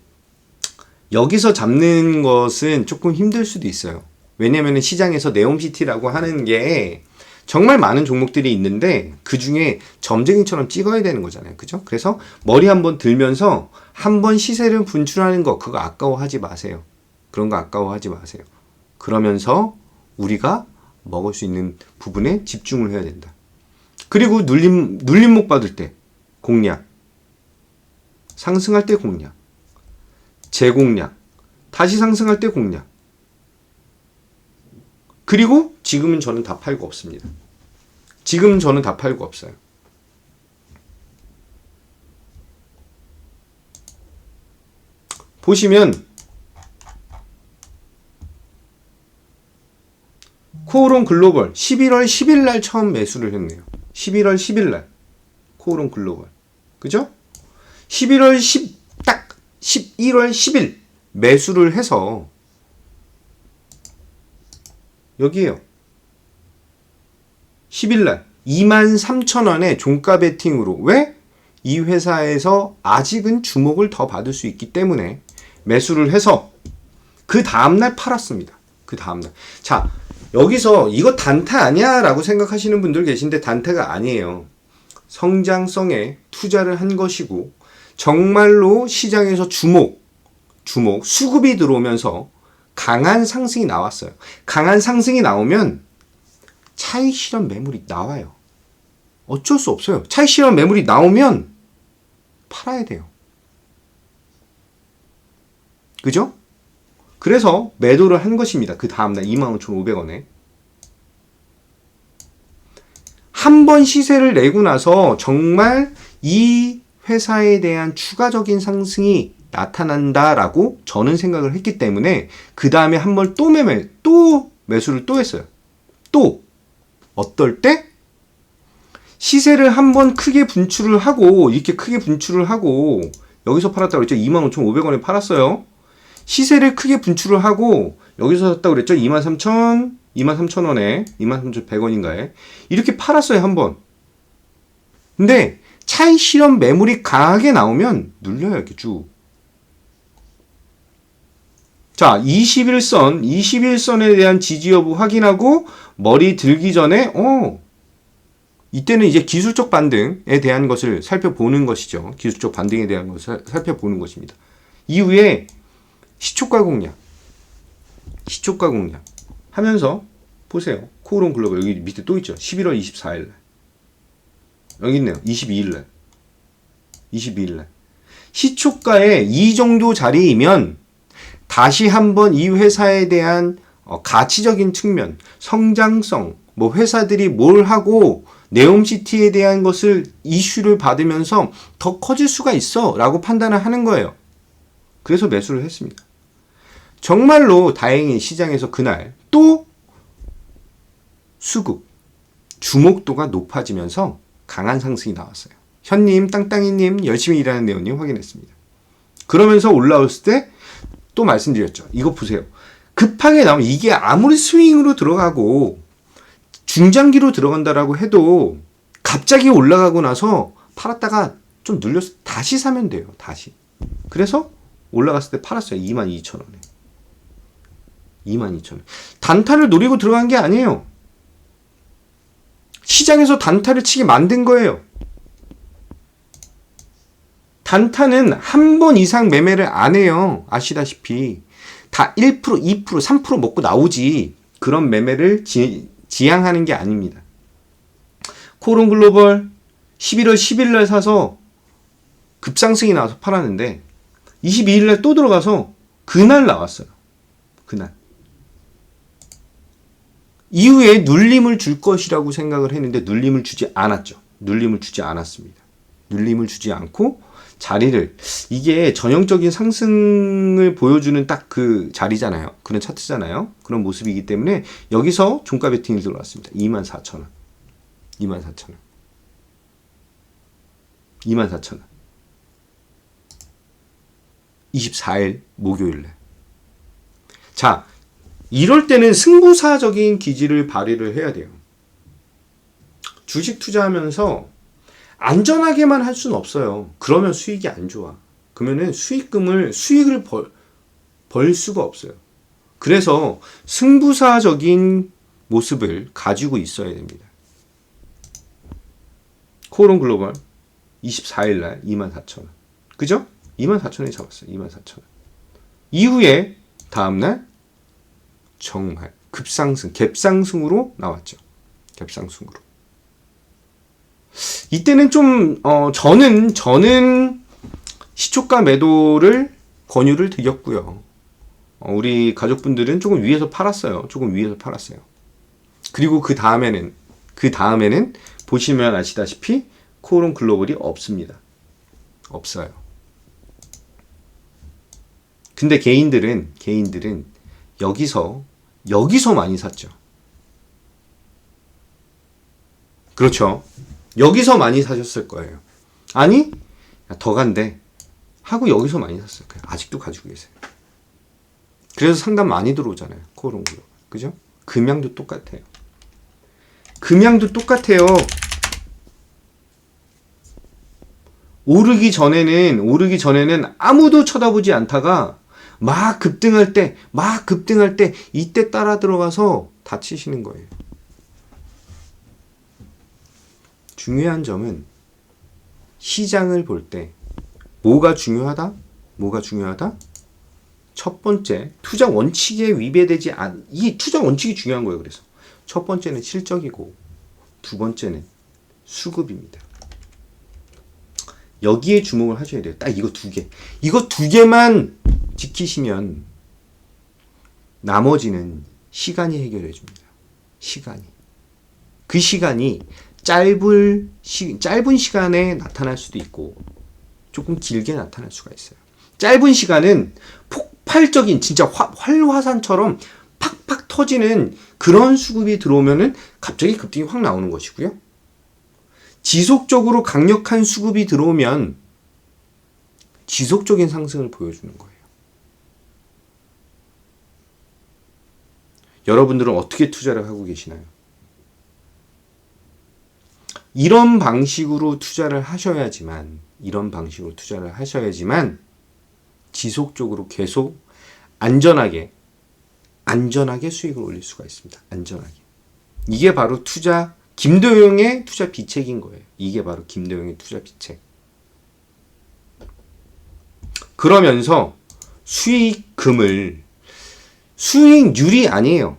여기서 잡는 것은 조금 힘들 수도 있어요. 왜냐면 시장에서 네옴시티라고 하는 게 정말 많은 종목들이 있는데 그 중에 점쟁이처럼 찍어야 되는 거잖아요. 그죠? 그래서 머리 한번 들면서 한번 시세를 분출하는 거, 그거 아까워하지 마세요. 그런 거 아까워하지 마세요. 그러면서 우리가 먹을 수 있는 부분에 집중을 해야 된다. 그리고 눌림목 받을 때 공략, 상승할 때 공략, 재공략, 다시 상승할 때 공략. 그리고 지금은 저는 다 팔고 없습니다. 지금 저는 다 팔고 없어요. 보시면 코오롱 글로벌 11월 10일 날 처음 매수를 했네요. 11월 10일 날 코오롱 글로벌. 그죠? 11월 11월 10일 매수를 해서 여기에요. 10일날 23,000원에 종가 베팅으로. 왜? 이 회사에서 아직은 주목을 더 받을 수 있기 때문에 매수를 해서 그 다음날 팔았습니다. 그 다음날. 자, 여기서 이거 단타 아니야? 라고 생각하시는 분들 계신데 단타가 아니에요. 성장성에 투자를 한 것이고 정말로 시장에서 주목, 수급이 들어오면서 강한 상승이 나왔어요. 강한 상승이 나오면 차익 실현 매물이 나와요. 어쩔 수 없어요. 차익 실현 매물이 나오면 팔아야 돼요. 그죠? 그래서 매도를 한 것입니다. 그 다음날 25,500원에. 한 번 시세를 내고 나서 정말 이 회사에 대한 추가적인 상승이 나타난다라고 저는 생각을 했기 때문에 그 다음에 한 번 또 매수를 또 했어요. 또 어떨 때? 시세를 한번 크게 분출을 하고 이렇게 크게 분출을 하고 여기서 팔았다고 그랬죠. 25,500원에 팔았어요. 시세를 크게 분출을 하고 여기서 샀다고 그랬죠. 23,000원에 23,100원인가에 이렇게 팔았어요. 한번. 근데 차익 실현 매물이 강하게 나오면 눌려요. 이렇게 쭉. 자, 21선에 대한 지지 여부 확인하고 머리 들기 전에 이때는 이제 기술적 반등에 대한 것을 살펴보는 것이죠. 기술적 반등에 대한 것을 살펴보는 것입니다. 이후에 시초가 공략 하면서 보세요. 코오롱 글로벌 여기 밑에 또 있죠. 11월 24일 날. 여기 있네요. 22일 날. 시초가에 이 정도 자리이면 다시 한번 이 회사에 대한 가치적인 측면, 성장성, 뭐 회사들이 뭘 하고 네옴시티에 대한 것을 이슈를 받으면서 더 커질 수가 있어 라고 판단을 하는 거예요. 그래서 매수를 했습니다. 정말로 다행히 시장에서 그날 또 수급, 주목도가 높아지면서 강한 상승이 나왔어요. 현님, 땅땅이님, 열심히 일하는 네오님 확인했습니다. 그러면서 올라왔을 때 또 말씀드렸죠. 이거 보세요. 급하게 나오면 이게 아무리 스윙으로 들어가고 중장기로 들어간다라고 해도 갑자기 올라가고 나서 팔았다가 좀 눌려서 다시 사면 돼요. 다시. 그래서 올라갔을 때 팔았어요. 22,000원에. 22,000원. 단타를 노리고 들어간 게 아니에요. 시장에서 단타를 치게 만든 거예요. 단타는 한 번 이상 매매를 안 해요. 아시다시피. 다 1%, 2%, 3% 먹고 나오지. 그런 매매를 지향하는 게 아닙니다. 코오롱 글로벌 11월 10일 날 사서 급상승이 나와서 팔았는데 22일 날 또 들어가서 그날 나왔어요. 그날. 이후에 눌림을 줄 것이라고 생각을 했는데 눌림을 주지 않았죠. 눌림을 주지 않았습니다. 눌림을 주지 않고 자리를, 이게 전형적인 상승을 보여주는 딱 그 자리잖아요. 그런 차트잖아요. 그런 모습이기 때문에 여기서 종가 베팅이 들어왔습니다. 24,000원. 24,000원. 24,000원. 24일 목요일날. 자, 이럴 때는 승부사적인 기질을 발휘를 해야 돼요. 주식 투자하면서 안전하게만 할 수는 없어요. 그러면 수익이 안 좋아. 그러면은 수익을 벌 수가 없어요. 그래서 승부사적인 모습을 가지고 있어야 됩니다. 코오롱 글로벌 24일 날 24,000원. 그죠? 24,000원에 잡았어요. 24,000원. 이후에 다음날 정말 급상승, 갭상승으로 나왔죠. 갭상승으로. 이때는 좀 저는 시초가 매도를 권유를 드렸고요. 우리 가족분들은 조금 위에서 팔았어요. 그리고 그 다음에는 보시면 아시다시피 코오롱 글로벌이 없습니다. 없어요. 근데 개인들은 여기서 많이 샀죠. 그렇죠. 여기서 많이 사셨을 거예요. 아니, 더 간대 하고 여기서 많이 샀을 거예요. 아직도 가지고 계세요. 그래서 상담 많이 들어오잖아요. 코오롱 글로벌. 그죠? 금양도 똑같아요. 오르기 전에는 아무도 쳐다보지 않다가 막 급등할 때 이때 따라 들어가서 다치시는 거예요. 중요한 점은 시장을 볼 때 뭐가 중요하다? 첫 번째, 투자 원칙에 위배되지 이 투자 원칙이 중요한 거예요. 그래서 첫 번째는 실적이고 두 번째는 수급입니다. 여기에 주목을 하셔야 돼요. 딱 이거 두 개만 지키시면 나머지는 시간이 해결해 줍니다. 그 시간이 짧은 시간에 나타날 수도 있고 조금 길게 나타날 수가 있어요. 짧은 시간은 폭발적인 진짜 활화산처럼 팍팍 터지는 그런 수급이 들어오면은 갑자기 급등이 확 나오는 것이고요. 지속적으로 강력한 수급이 들어오면 지속적인 상승을 보여주는 거예요. 여러분들은 어떻게 투자를 하고 계시나요? 이런 방식으로 투자를 하셔야지만 지속적으로 계속 안전하게 수익을 올릴 수가 있습니다. 안전하게. 이게 바로 김도영의 투자 비책인 거예요. 이게 바로 김도영의 투자 비책. 그러면서 수익률이 아니에요.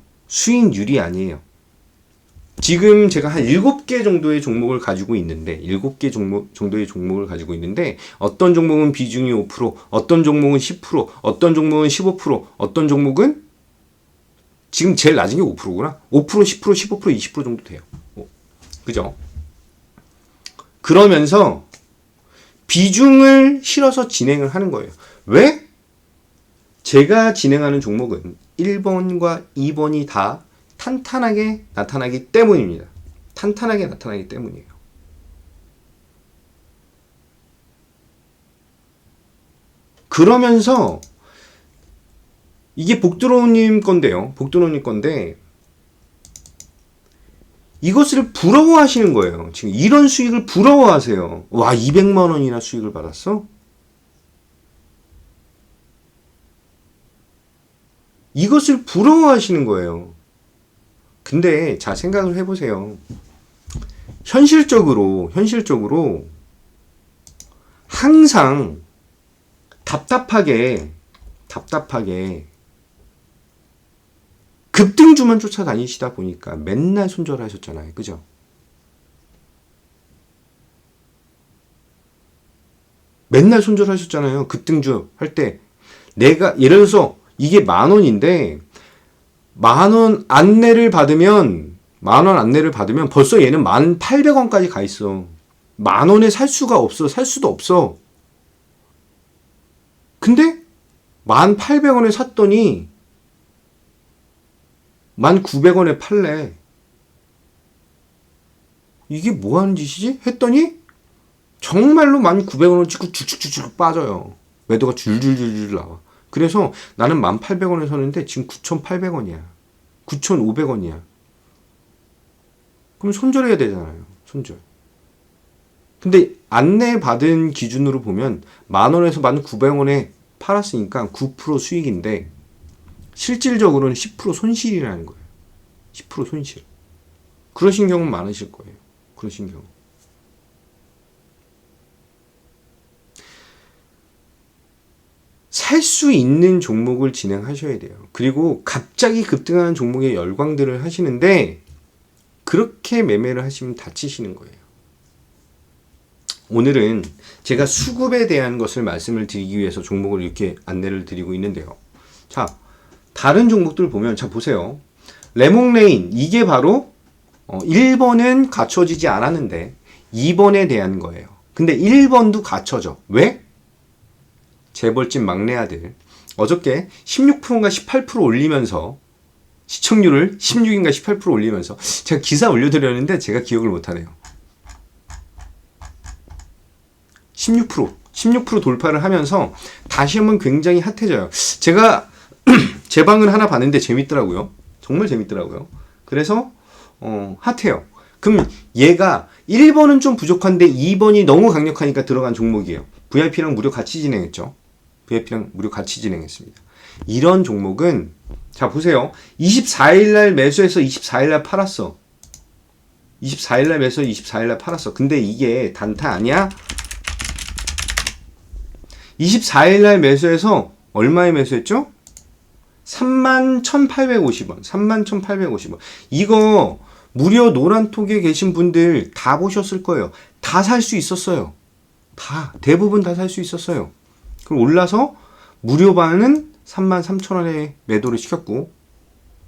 지금 제가 한 7개 정도의 종목을 가지고 있는데 어떤 종목은 비중이 5%, 어떤 종목은 10%, 어떤 종목은 15%, 어떤 종목은 지금 제일 낮은 게 5%구나. 5%, 10%, 15%, 20% 정도 돼요. 그죠? 그러면서 비중을 실어서 진행을 하는 거예요. 왜? 제가 진행하는 종목은 1번과 2번이 다 탄탄하게 나타나기 때문입니다. 탄탄하게 나타나기 때문이에요. 그러면서 이게 복드로우님 건데 이것을 부러워하시는 거예요. 지금 이런 수익을 부러워하세요. 와, 200만 원이나 수익을 받았어? 이것을 부러워하시는 거예요. 근데 자, 생각을 해보세요. 현실적으로 항상 답답하게 급등주만 쫓아다니시다 보니까 맨날 손절하셨잖아요. 그죠? 맨날 손절하셨잖아요. 급등주 할 때. 내가 예를 들어서 이게 10,000원인데 10,000원 안내를 받으면 벌써 얘는 1,800원까지 가 있어. 10,000원에 살 수가 없어. 살 수도 없어. 근데 1,800원에 샀더니 1,900원에 팔래. 이게 뭐 하는 짓이지? 했더니 정말로 1,900원을 찍고 쭉쭉쭉쭉 빠져요. 매도가 줄줄줄줄 나와. 그래서 나는 1,800원에 샀는데 지금 9,800원이야. 9,500원이야. 그럼 손절해야 되잖아요. 손절. 근데 안내받은 기준으로 보면 10,000원에서 1,900원에 팔았으니까 9% 수익인데 실질적으로는 10% 손실이라는 거예요. 10% 손실. 그러신 경우 많으실 거예요. 그러신 경우. 살 수 있는 종목을 진행하셔야 돼요. 그리고 갑자기 급등하는 종목에 열광들을 하시는데 그렇게 매매를 하시면 다치시는 거예요. 오늘은 제가 수급에 대한 것을 말씀을 드리기 위해서 종목을 이렇게 안내를 드리고 있는데요. 자, 다른 종목들 보면 자 보세요. 레몽레인 이게 바로 1번은 갖춰지지 않았는데 2번에 대한 거예요. 근데 1번도 갖춰져. 왜? 재벌집 막내 아들 어저께 16%인가 18% 올리면서 시청률을 16인가 18% 올리면서 제가 기사 올려드렸는데 제가 기억을 못하네요. 16% 돌파를 하면서 다시 한번 굉장히 핫해져요. 제가 제 방을 하나 봤는데 재밌더라고요. 정말 재밌더라고요. 그래서 핫해요. 그럼 얘가 1번은 좀 부족한데 2번이 너무 강력하니까 들어간 종목이에요. VIP랑 무료 같이 진행했죠. VIP랑 무료 같이 진행했습니다. 이런 종목은 자 보세요. 24일날 매수해서 24일날 팔았어. 24일날 매수해서 24일날 팔았어. 근데 이게 단타 아니야? 24일날 매수해서 얼마에 매수했죠? 31,850원. 31,850원. 이거 무료 노란톡에 계신 분들 다 보셨을 거예요. 다 살 수 있었어요. 대부분 다 살 수 있었어요. 그럼 올라서 무료반은 33,000원에 매도를 시켰고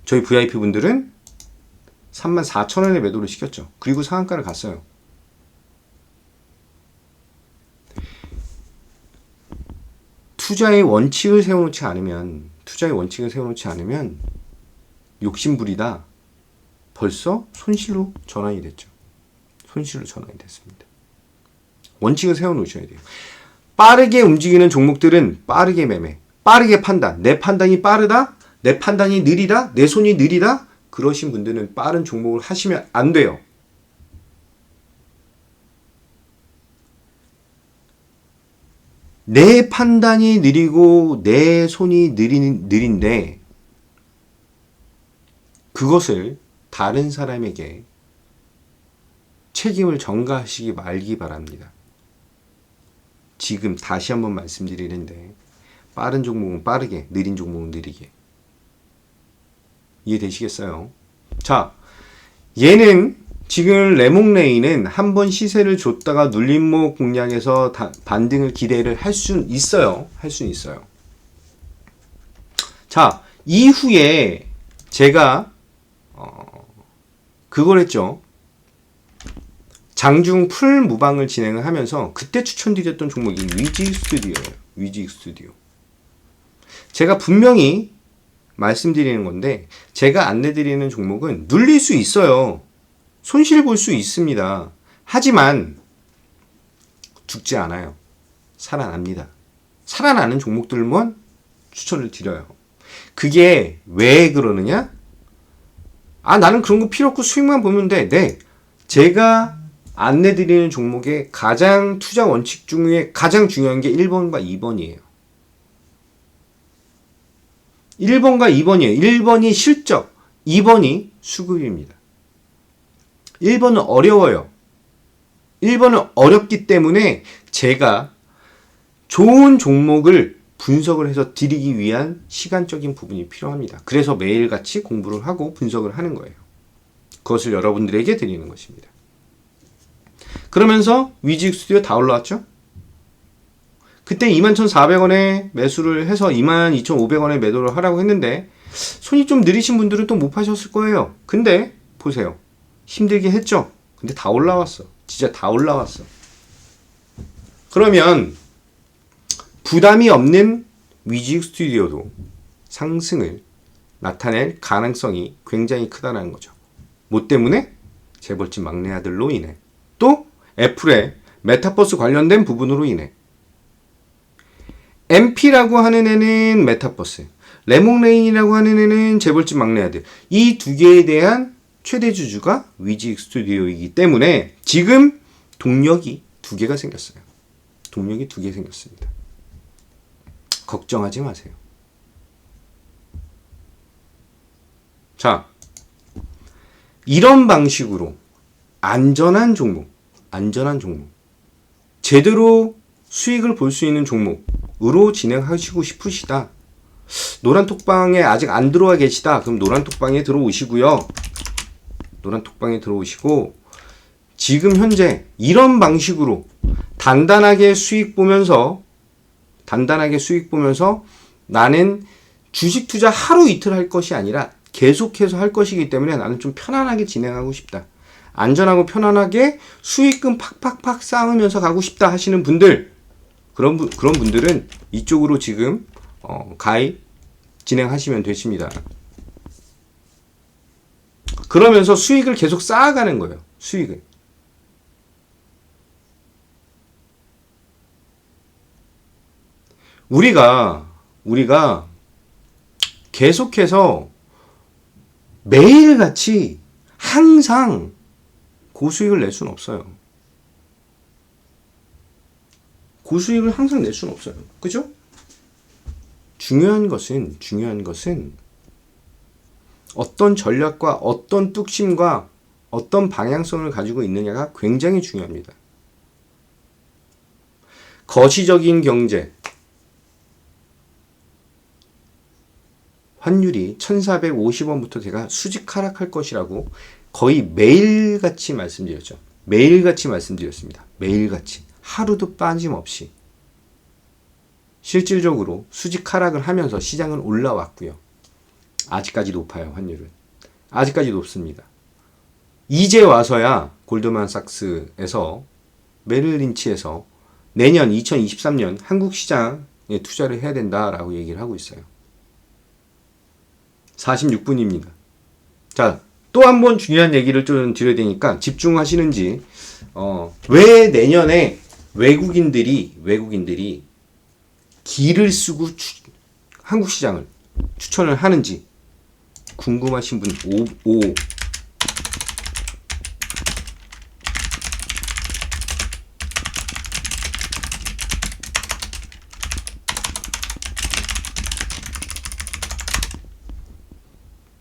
저희 VIP 분들은 34,000원에 매도를 시켰죠. 그리고 상한가를 갔어요. 투자의 원칙을 세워놓지 않으면 욕심부리다 벌써 손실로 전환이 됐죠. 손실로 전환이 됐습니다. 원칙을 세워놓으셔야 돼요. 빠르게 움직이는 종목들은 빠르게 매매, 빠르게 판단. 내 판단이 빠르다? 내 판단이 느리다? 내 손이 느리다? 그러신 분들은 빠른 종목을 하시면 안 돼요. 내 판단이 느리고 내 손이 느린데 그것을 다른 사람에게 책임을 전가하시기 말기 바랍니다. 지금 다시 한번 말씀드리는데 빠른 종목은 빠르게, 느린 종목은 느리게. 이해되시겠어요? 자, 얘는 지금 레몽레이는 한번 시세를 줬다가 눌림목 공략에서 반등을 기대를 할 수는 있어요. 할 수는 있어요. 자, 이후에 제가 그걸 했죠. 장중 풀 무방을 진행을 하면서 그때 추천드렸던 종목이 위직 스튜디오예요. 위직 스튜디오. 제가 분명히 말씀드리는 건데 제가 안내드리는 종목은 눌릴 수 있어요. 손실 볼 수 있습니다. 하지만 죽지 않아요. 살아납니다. 살아나는 종목들만 추천을 드려요. 그게 왜 그러느냐? 나는 그런 거 필요 없고 수익만 보면 돼. 네. 제가 안내드리는 종목의 가장 투자 원칙 중에 가장 중요한 게 1번과 2번이에요. 1번과 2번이에요. 1번이 실적, 2번이 수급입니다. 1번은 어려워요. 1번은 어렵기 때문에 제가 좋은 종목을 분석을 해서 드리기 위한 시간적인 부분이 필요합니다. 그래서 매일같이 공부를 하고 분석을 하는 거예요. 그것을 여러분들에게 드리는 것입니다. 그러면서 위직 스튜디오 다 올라왔죠? 그때 21,400원에 매수를 해서 22,500원에 매도를 하라고 했는데 손이 좀 느리신 분들은 또 못 파셨을 거예요. 근데 보세요. 힘들게 했죠? 근데 다 올라왔어. 진짜 다 올라왔어. 그러면 부담이 없는 위직 스튜디오도 상승을 나타낼 가능성이 굉장히 크다는 거죠. 뭐 때문에? 재벌집 막내 아들로 인해. 또 애플의 메타버스 관련된 부분으로 인해. MP라고 하는 애는 메타버스, 레몽레인이라고 하는 애는 재벌집 막내 아들. 이 두 개에 대한 최대 주주가 위직 스튜디오이기 때문에 지금 동력이 두 개가 생겼어요. 동력이 두 개 생겼습니다. 걱정하지 마세요. 자, 이런 방식으로 안전한 종목, 제대로 수익을 볼 수 있는 종목으로 진행하시고 싶으시다. 노란톡방에 아직 안 들어와 계시다. 그럼 노란톡방에 들어오시고요. 노란톡방에 들어오시고 지금 현재 이런 방식으로 단단하게 수익 보면서 나는 주식 투자 하루 이틀 할 것이 아니라 계속해서 할 것이기 때문에 나는 좀 편안하게 진행하고 싶다. 안전하고 편안하게 수익금 팍팍팍 쌓으면서 가고 싶다 하시는 분들, 그런 분들은 이쪽으로 지금 가입 진행하시면 되십니다. 그러면서 수익을 계속 쌓아가는 거예요. 수익을. 우리가 계속해서 매일같이 항상 고수익을 낼 수는 없어요. 고수익을 항상 낼 수는 없어요. 그죠? 중요한 것은 어떤 전략과 어떤 뚝심과 어떤 방향성을 가지고 있느냐가 굉장히 중요합니다. 거시적인 경제, 환율이 1,450원부터 제가 수직 하락할 것이라고 거의 매일같이 말씀드렸죠. 매일같이 말씀드렸습니다. 매일같이. 하루도 빠짐없이. 실질적으로 수직 하락을 하면서 시장은 올라왔고요. 아직까지 높아요. 환율은. 아직까지 높습니다. 이제 와서야 골드만삭스에서 메릴린치에서 내년 2023년 한국 시장에 투자를 해야 된다라고 얘기를 하고 있어요. 46분입니다. 자, 또 한 번 중요한 얘기를 좀 드려야 되니까 집중하시는지 왜 내년에 외국인들이 기를 쓰고 한국 시장을 추천을 하는지 궁금하신 분 5.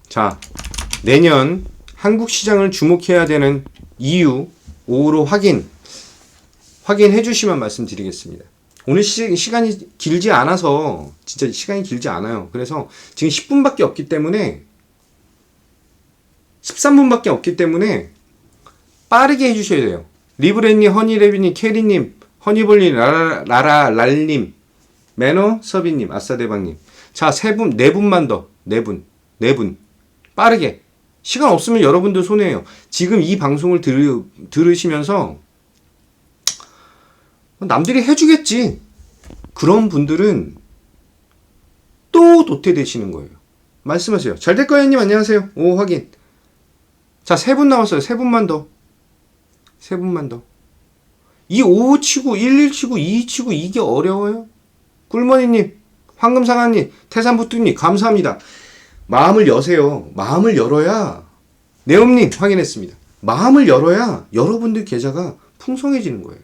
자, 내년 한국 시장을 주목해야 되는 이유 5로 확인해 주시면 말씀드리겠습니다. 오늘 시간이 길지 않아서 진짜 시간이 길지 않아요. 그래서 지금 10분밖에 없기 때문에 13분밖에 없기 때문에 빠르게 해주셔야 돼요. 리브레님, 허니레비님, 캐리님, 허니볼님, 라라랄님, 매너 서비님, 아싸대방님. 자, 3분, 4분만 더. 4분. 빠르게. 시간 없으면 여러분들 손해예요. 지금 이 방송을 들으시면서 남들이 해주겠지. 그런 분들은 또 도태되시는 거예요. 말씀하세요. 잘 될 거예요, 님. 안녕하세요. 오, 확인. 자, 3분 남았어요. 3분만 더. 이 5 치고, 11 치고, 2 치고, 이게 어려워요? 꿀머니님, 황금상아님, 태산부뚜님, 감사합니다. 마음을 여세요. 마음을 열어야, 네옴님, 확인했습니다. 마음을 열어야 여러분들 계좌가 풍성해지는 거예요.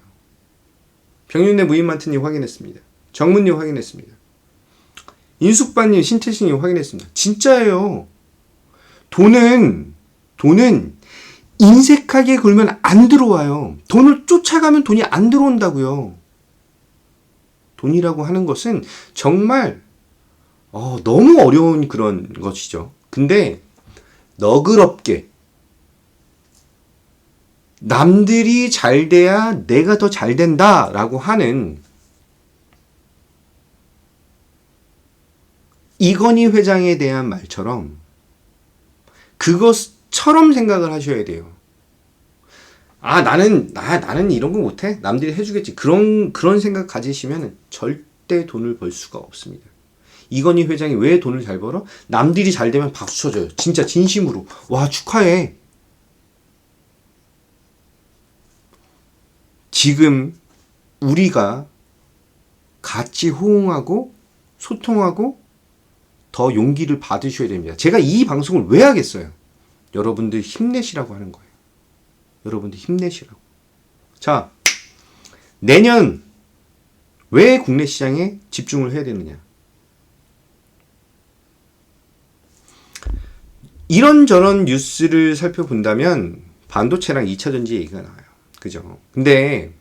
병윤내 무인마트님 확인했습니다. 정문님 확인했습니다. 인숙바님, 신태식님 확인했습니다. 진짜예요. 돈은 인색하게 굴면 안 들어와요. 돈을 쫓아가면 돈이 안 들어온다고요. 돈이라고 하는 것은 정말 너무 어려운 그런 것이죠. 근데 너그럽게 남들이 잘 돼야 내가 더 잘 된다라고 하는 이건희 회장에 대한 말처럼 그것처럼 생각을 하셔야 돼요. 나는 이런 거 못해? 남들이 해주겠지. 그런 생각 가지시면 절대 돈을 벌 수가 없습니다. 이건희 회장이 왜 돈을 잘 벌어? 남들이 잘 되면 박수 쳐줘요. 진짜 진심으로. 와, 축하해. 지금 우리가 같이 호응하고 소통하고 더 용기를 받으셔야 됩니다. 제가 이 방송을 왜 하겠어요? 여러분들 힘내시라고 하는 거예요. 여러분들 힘내시라고. 자, 내년 왜 국내 시장에 집중을 해야 되느냐? 이런저런 뉴스를 살펴본다면 반도체랑 2차전지 얘기가 나와요. 그죠? 근데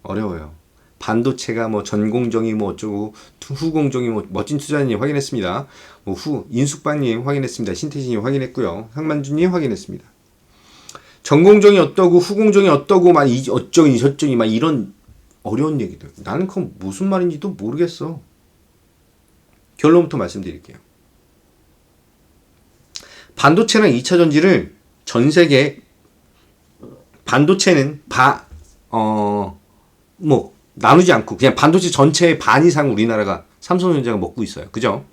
어려워요. 반도체가 뭐 전공정이 뭐 어쩌고 후공정이 뭐 멋진 투자님 확인했습니다. 뭐 인숙바님 확인했습니다. 신태진님 확인했고요. 상만주님 확인했습니다. 전공정이 어떠고 후공정이 어떠고 막 어쩌니 저쩌니 막 이런 어려운 얘기들. 나는 그건 무슨 말인지도 모르겠어. 결론부터 말씀드릴게요. 반도체랑 2차전지를 전 세계 반도체는 나누지 않고 그냥 반도체 전체의 반 이상 우리나라가 삼성전자가 먹고 있어요. 그죠?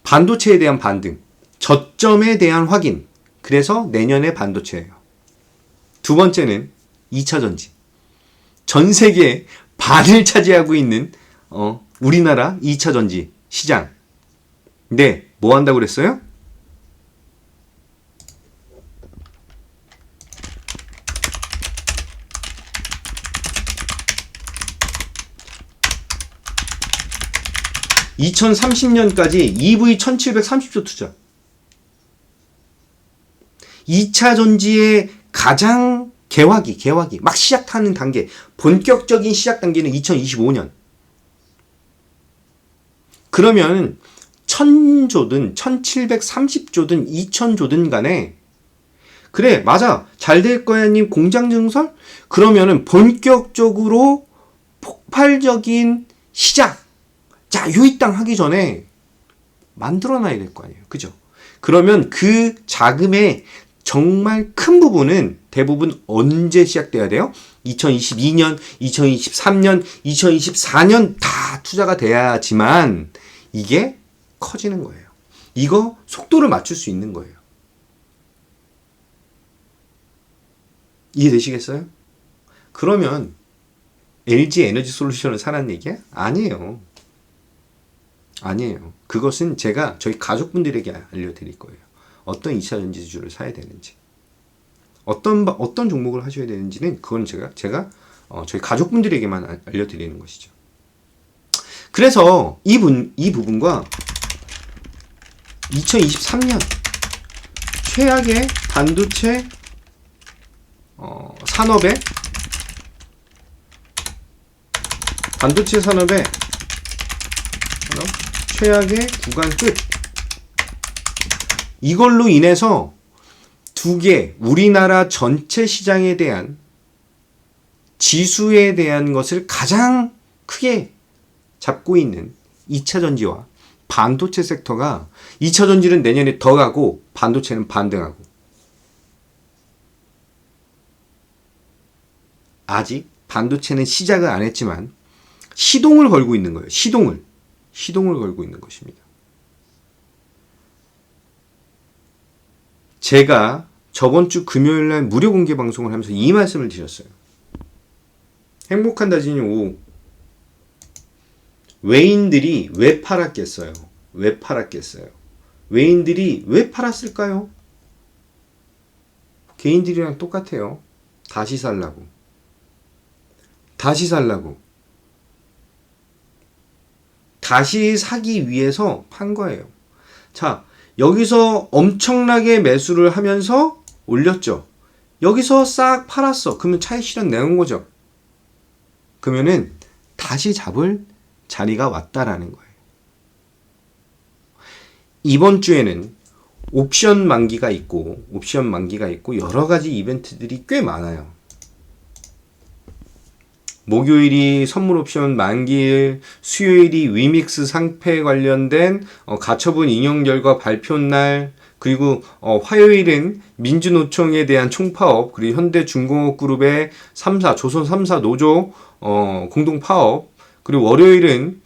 반도체에 대한 반등, 저점에 대한 확인. 그래서 내년에 반도체예요. 두 번째는 2차전지. 전 세계 반을 차지하고 있는 우리나라 2차전지 시장. 네, 뭐 한다고 그랬어요? (2030년까지) EV 1730조 투자. 2차 전지의 가장 개화기 막 시작하는 단계, 본격적인 시작 단계는 2025년. 그러면 1000조든 1730조든 2000조든 간에 그래 맞아 잘 될 거야 님 공장 증설? 그러면은 본격적으로 폭발적인 시작. 자, 유입당 하기 전에 만들어놔야 될 거 아니에요. 그죠? 그러면 그 자금의 정말 큰 부분은 대부분 언제 시작돼야 돼요? 2022년, 2023년, 2024년 다 투자가 돼야지만 이게 커지는 거예요. 이거 속도를 맞출 수 있는 거예요. 이해되시겠어요? 그러면 LG 에너지 솔루션을 사라는 얘기야? 아니에요. 아니에요. 그것은 제가 저희 가족분들에게 알려드릴 거예요. 어떤 2차 전지주를 사야 되는지. 어떤 종목을 하셔야 되는지는 그건 제가 저희 가족분들에게만 알려드리는 것이죠. 그래서 이 부분과 2023년 최악의 반도체 산업의 최악의 구간 끝. 이걸로 인해서 우리나라 전체 시장에 대한 지수에 대한 것을 가장 크게 잡고 있는 2차 전지와 반도체 섹터가 2차 전지는 내년에 더 가고 반도체는 반등하고 아직 반도체는 시작을 안 했지만 시동을 걸고 있는 거예요. 시동을 걸고 있는 것입니다. 제가 저번 주 금요일 날 무료 공개 방송을 하면서 이 말씀을 드렸어요. 행복한 다진이 5. 외인들이 왜 팔았겠어요? 외인들이 왜 팔았을까요? 개인들이랑 똑같아요. 다시 살라고. 다시 사기 위해서 판 거예요. 자, 여기서 엄청나게 매수를 하면서 올렸죠. 여기서 싹 팔았어. 그러면 차익 실현 내는 거죠. 그러면은 다시 잡을 자리가 왔다라는 거예요. 이번 주에는 옵션 만기가 있고 여러 가지 이벤트들이 꽤 많아요. 목요일이 선물 옵션 만기일, 수요일이 위믹스 상패 관련된 가처분 인용 결과 발표 날, 그리고 화요일은 민주노총에 대한 총파업, 그리고 현대중공업그룹의 조선 3사 노조 공동 파업, 그리고 월요일은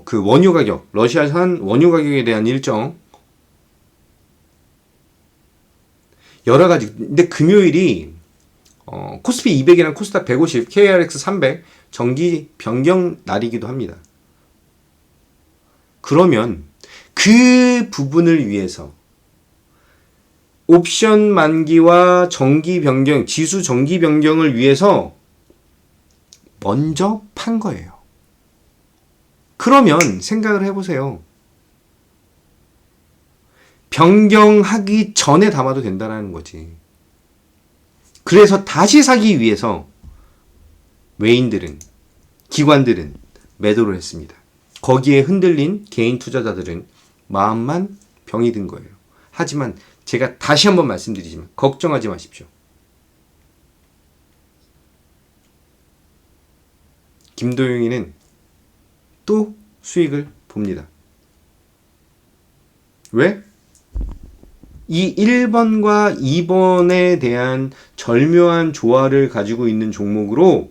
그 원유 가격, 러시아산 원유 가격에 대한 일정, 여러 가지. 근데 금요일이 코스피 200이랑 코스닥 150, KRX 300 정기 변경 날이기도 합니다. 그러면 그 부분을 위해서 옵션 만기와 정기 변경, 지수 정기 변경을 위해서 먼저 판 거예요. 그러면 생각을 해보세요. 변경하기 전에 담아도 된다는 거지. 그래서 다시 사기 위해서 외인들은, 기관들은 매도를 했습니다. 거기에 흔들린 개인 투자자들은 마음만 병이 든 거예요. 하지만 제가 다시 한번 말씀드리지만 걱정하지 마십시오. 김도영이는 또 수익을 봅니다. 왜? 이 1번과 2번에 대한 절묘한 조화를 가지고 있는 종목으로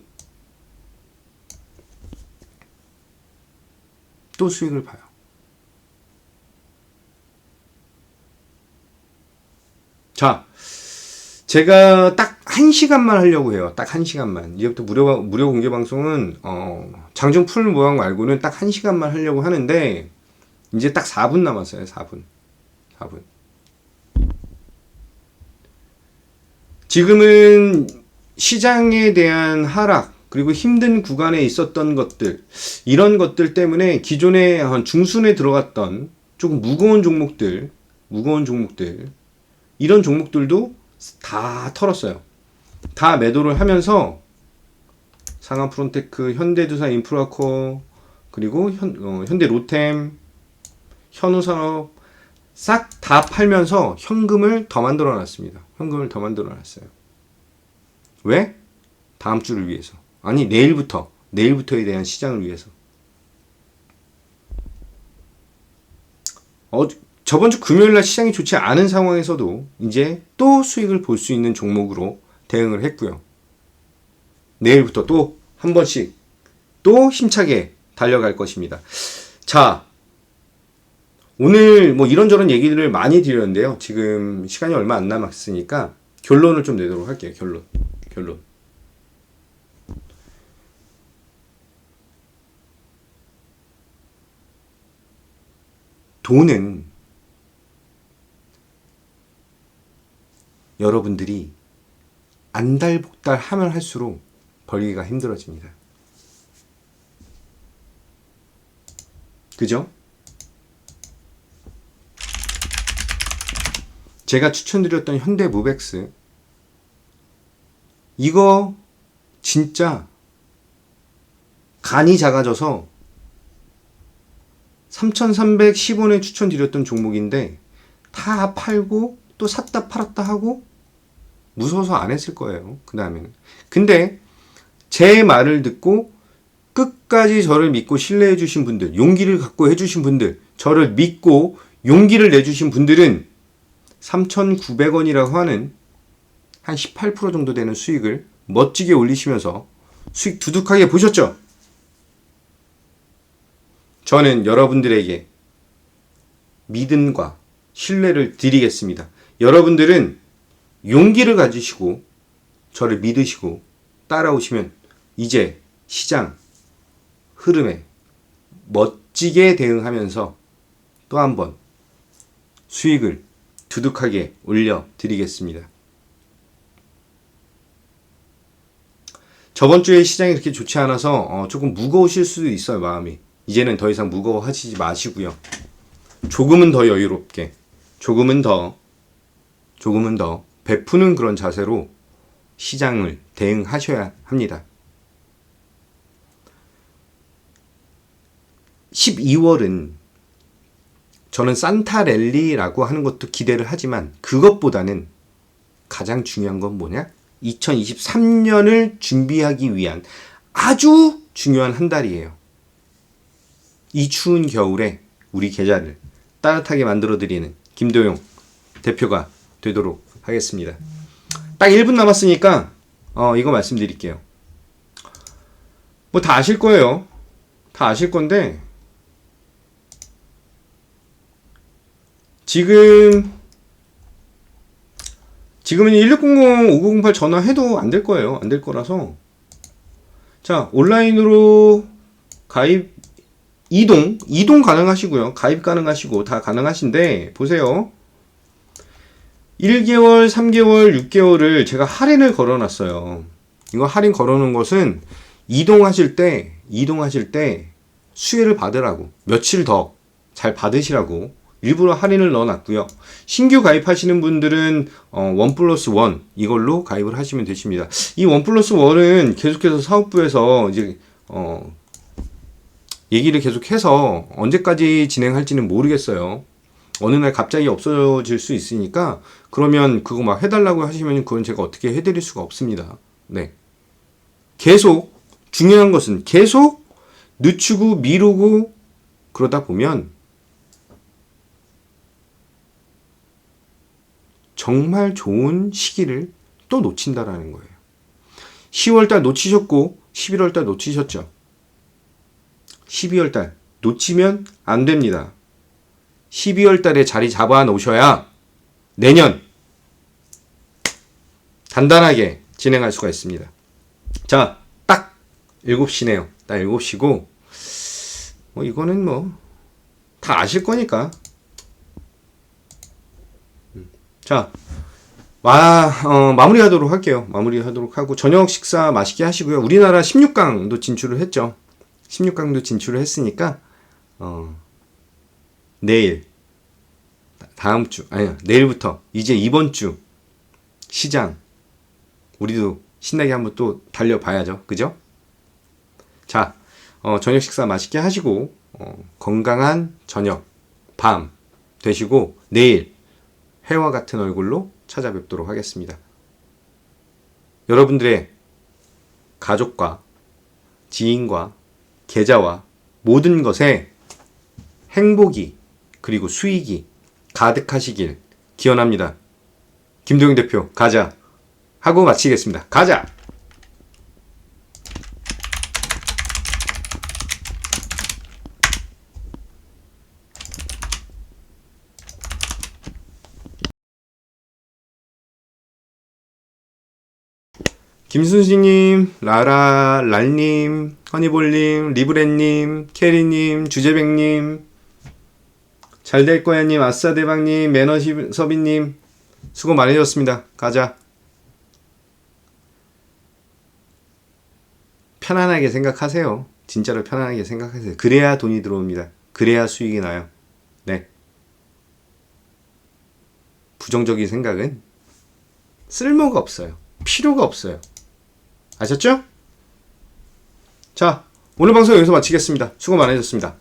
또 수익을 봐요. 자, 제가 딱 1시간만 하려고 해요. 딱 1시간만. 이제부터 무료 공개 방송은 장중 풀 모양 말고는 딱 1시간만 하려고 하는데 이제 딱 4분 남았어요. 4분. 지금은 시장에 대한 하락, 그리고 힘든 구간에 있었던 것들, 이런 것들 때문에 기존에 중순에 들어갔던 조금 무거운 종목들, 이런 종목들도 다 털었어요. 다 매도를 하면서 상하프론테크, 현대두산 인프라코어, 그리고 현대로템, 현우산업 싹 다 팔면서 현금을 더 만들어 놨습니다. 왜? 다음 주를 위해서. 아니, 내일부터에 대한 시장을 위해서. 저번 주 금요일날 시장이 좋지 않은 상황에서도 이제 또 수익을 볼 수 있는 종목으로 대응을 했고요. 내일부터 또 한 번씩 또 힘차게 달려갈 것입니다. 자, 오늘 뭐 이런저런 얘기들을 많이 드렸는데요. 지금 시간이 얼마 안 남았으니까 결론을 좀 내도록 할게요. 결론. 결론. 돈은 여러분들이 안달복달 하면 할수록 벌기가 힘들어집니다. 그죠? 제가 추천드렸던 현대무벡스, 이거 진짜 간이 작아져서 3,310원에 추천드렸던 종목인데 다 팔고 또 샀다 팔았다 하고 무서워서 안 했을 거예요. 그 다음에는. 근데 제 말을 듣고 끝까지 저를 믿고 신뢰해 주신 분들, 용기를 갖고 해주신 분들, 저를 믿고 용기를 내주신 분들은 3,900원이라고 하는 한 18% 정도 되는 수익을 멋지게 올리시면서 수익 두둑하게 보셨죠? 저는 여러분들에게 믿음과 신뢰를 드리겠습니다. 여러분들은 용기를 가지시고 저를 믿으시고 따라오시면 이제 시장 흐름에 멋지게 대응하면서 또 한 번 수익을 두둑하게 올려드리겠습니다. 저번 주에 시장이 그렇게 좋지 않아서 조금 무거우실 수도 있어요, 마음이. 이제는 더 이상 무거워하시지 마시고요. 조금은 더 여유롭게, 조금은 더 베푸는 그런 자세로 시장을 대응하셔야 합니다. 12월은 저는 산타랠리라고 하는 것도 기대를 하지만 그것보다는 가장 중요한 건 뭐냐? 2023년을 준비하기 위한 아주 중요한 한 달이에요. 이 추운 겨울에 우리 계좌를 따뜻하게 만들어드리는 김도용 대표가 되도록 하겠습니다. 딱 1분 남았으니까 이거 말씀드릴게요. 뭐 다 아실 거예요. 다 아실 건데 지금은 1600-5908 전화해도 안 될 거예요. 안 될 거라서. 자, 온라인으로 가입, 이동 가능하시고요. 가입 가능하시고 다 가능하신데, 보세요. 1개월, 3개월, 6개월을 제가 할인을 걸어 놨어요. 이거 할인 걸어 놓은 것은 이동하실 때 수혜를 받으라고, 며칠 더 잘 받으시라고 일부러 할인을 넣어놨고요. 신규 가입하시는 분들은 1+1 이걸로 가입을 하시면 되십니다. 이 1+1은 계속해서 사업부에서 이제 얘기를 계속해서 언제까지 진행할지는 모르겠어요. 어느 날 갑자기 없어질 수 있으니까 그러면 그거 막 해달라고 하시면 그건 제가 어떻게 해드릴 수가 없습니다. 네. 계속 중요한 것은 계속 늦추고 미루고 그러다 보면 정말 좋은 시기를 또 놓친다라는 거예요. 10월달 놓치셨고 11월달 놓치셨죠. 12월달 놓치면 안 됩니다. 12월달에 자리 잡아 놓으셔야 내년 단단하게 진행할 수가 있습니다. 자, 딱 7시네요. 딱 7시고 이거는 다 아실 거니까. 자, 마무리하도록 할게요. 마무리하도록 하고 저녁 식사 맛있게 하시고요. 우리나라 16강도 진출을 했죠. 16강도 진출을 했으니까 내일 다음 주 내일부터 이제 이번 주 시장 우리도 신나게 한번 또 달려봐야죠. 그죠? 자, 저녁 식사 맛있게 하시고 건강한 저녁 밤 되시고 내일 해와 같은 얼굴로 찾아뵙도록 하겠습니다. 여러분들의 가족과 지인과 계좌와 모든 것에 행복이 그리고 수익이 가득하시길 기원합니다. 김도영 대표 가자 하고 마치겠습니다. 가자! 김순식님, 라라, 랄님, 허니볼님, 리브레님, 캐리님, 주재백님, 잘될거야님, 아싸대박님, 매너서비님, 수고 많으셨습니다. 가자. 편안하게 생각하세요. 진짜로 편안하게 생각하세요. 그래야 돈이 들어옵니다. 그래야 수익이 나요. 네. 부정적인 생각은 쓸모가 없어요. 필요가 없어요. 아셨죠? 자, 오늘 방송 여기서 마치겠습니다. 수고 많으셨습니다.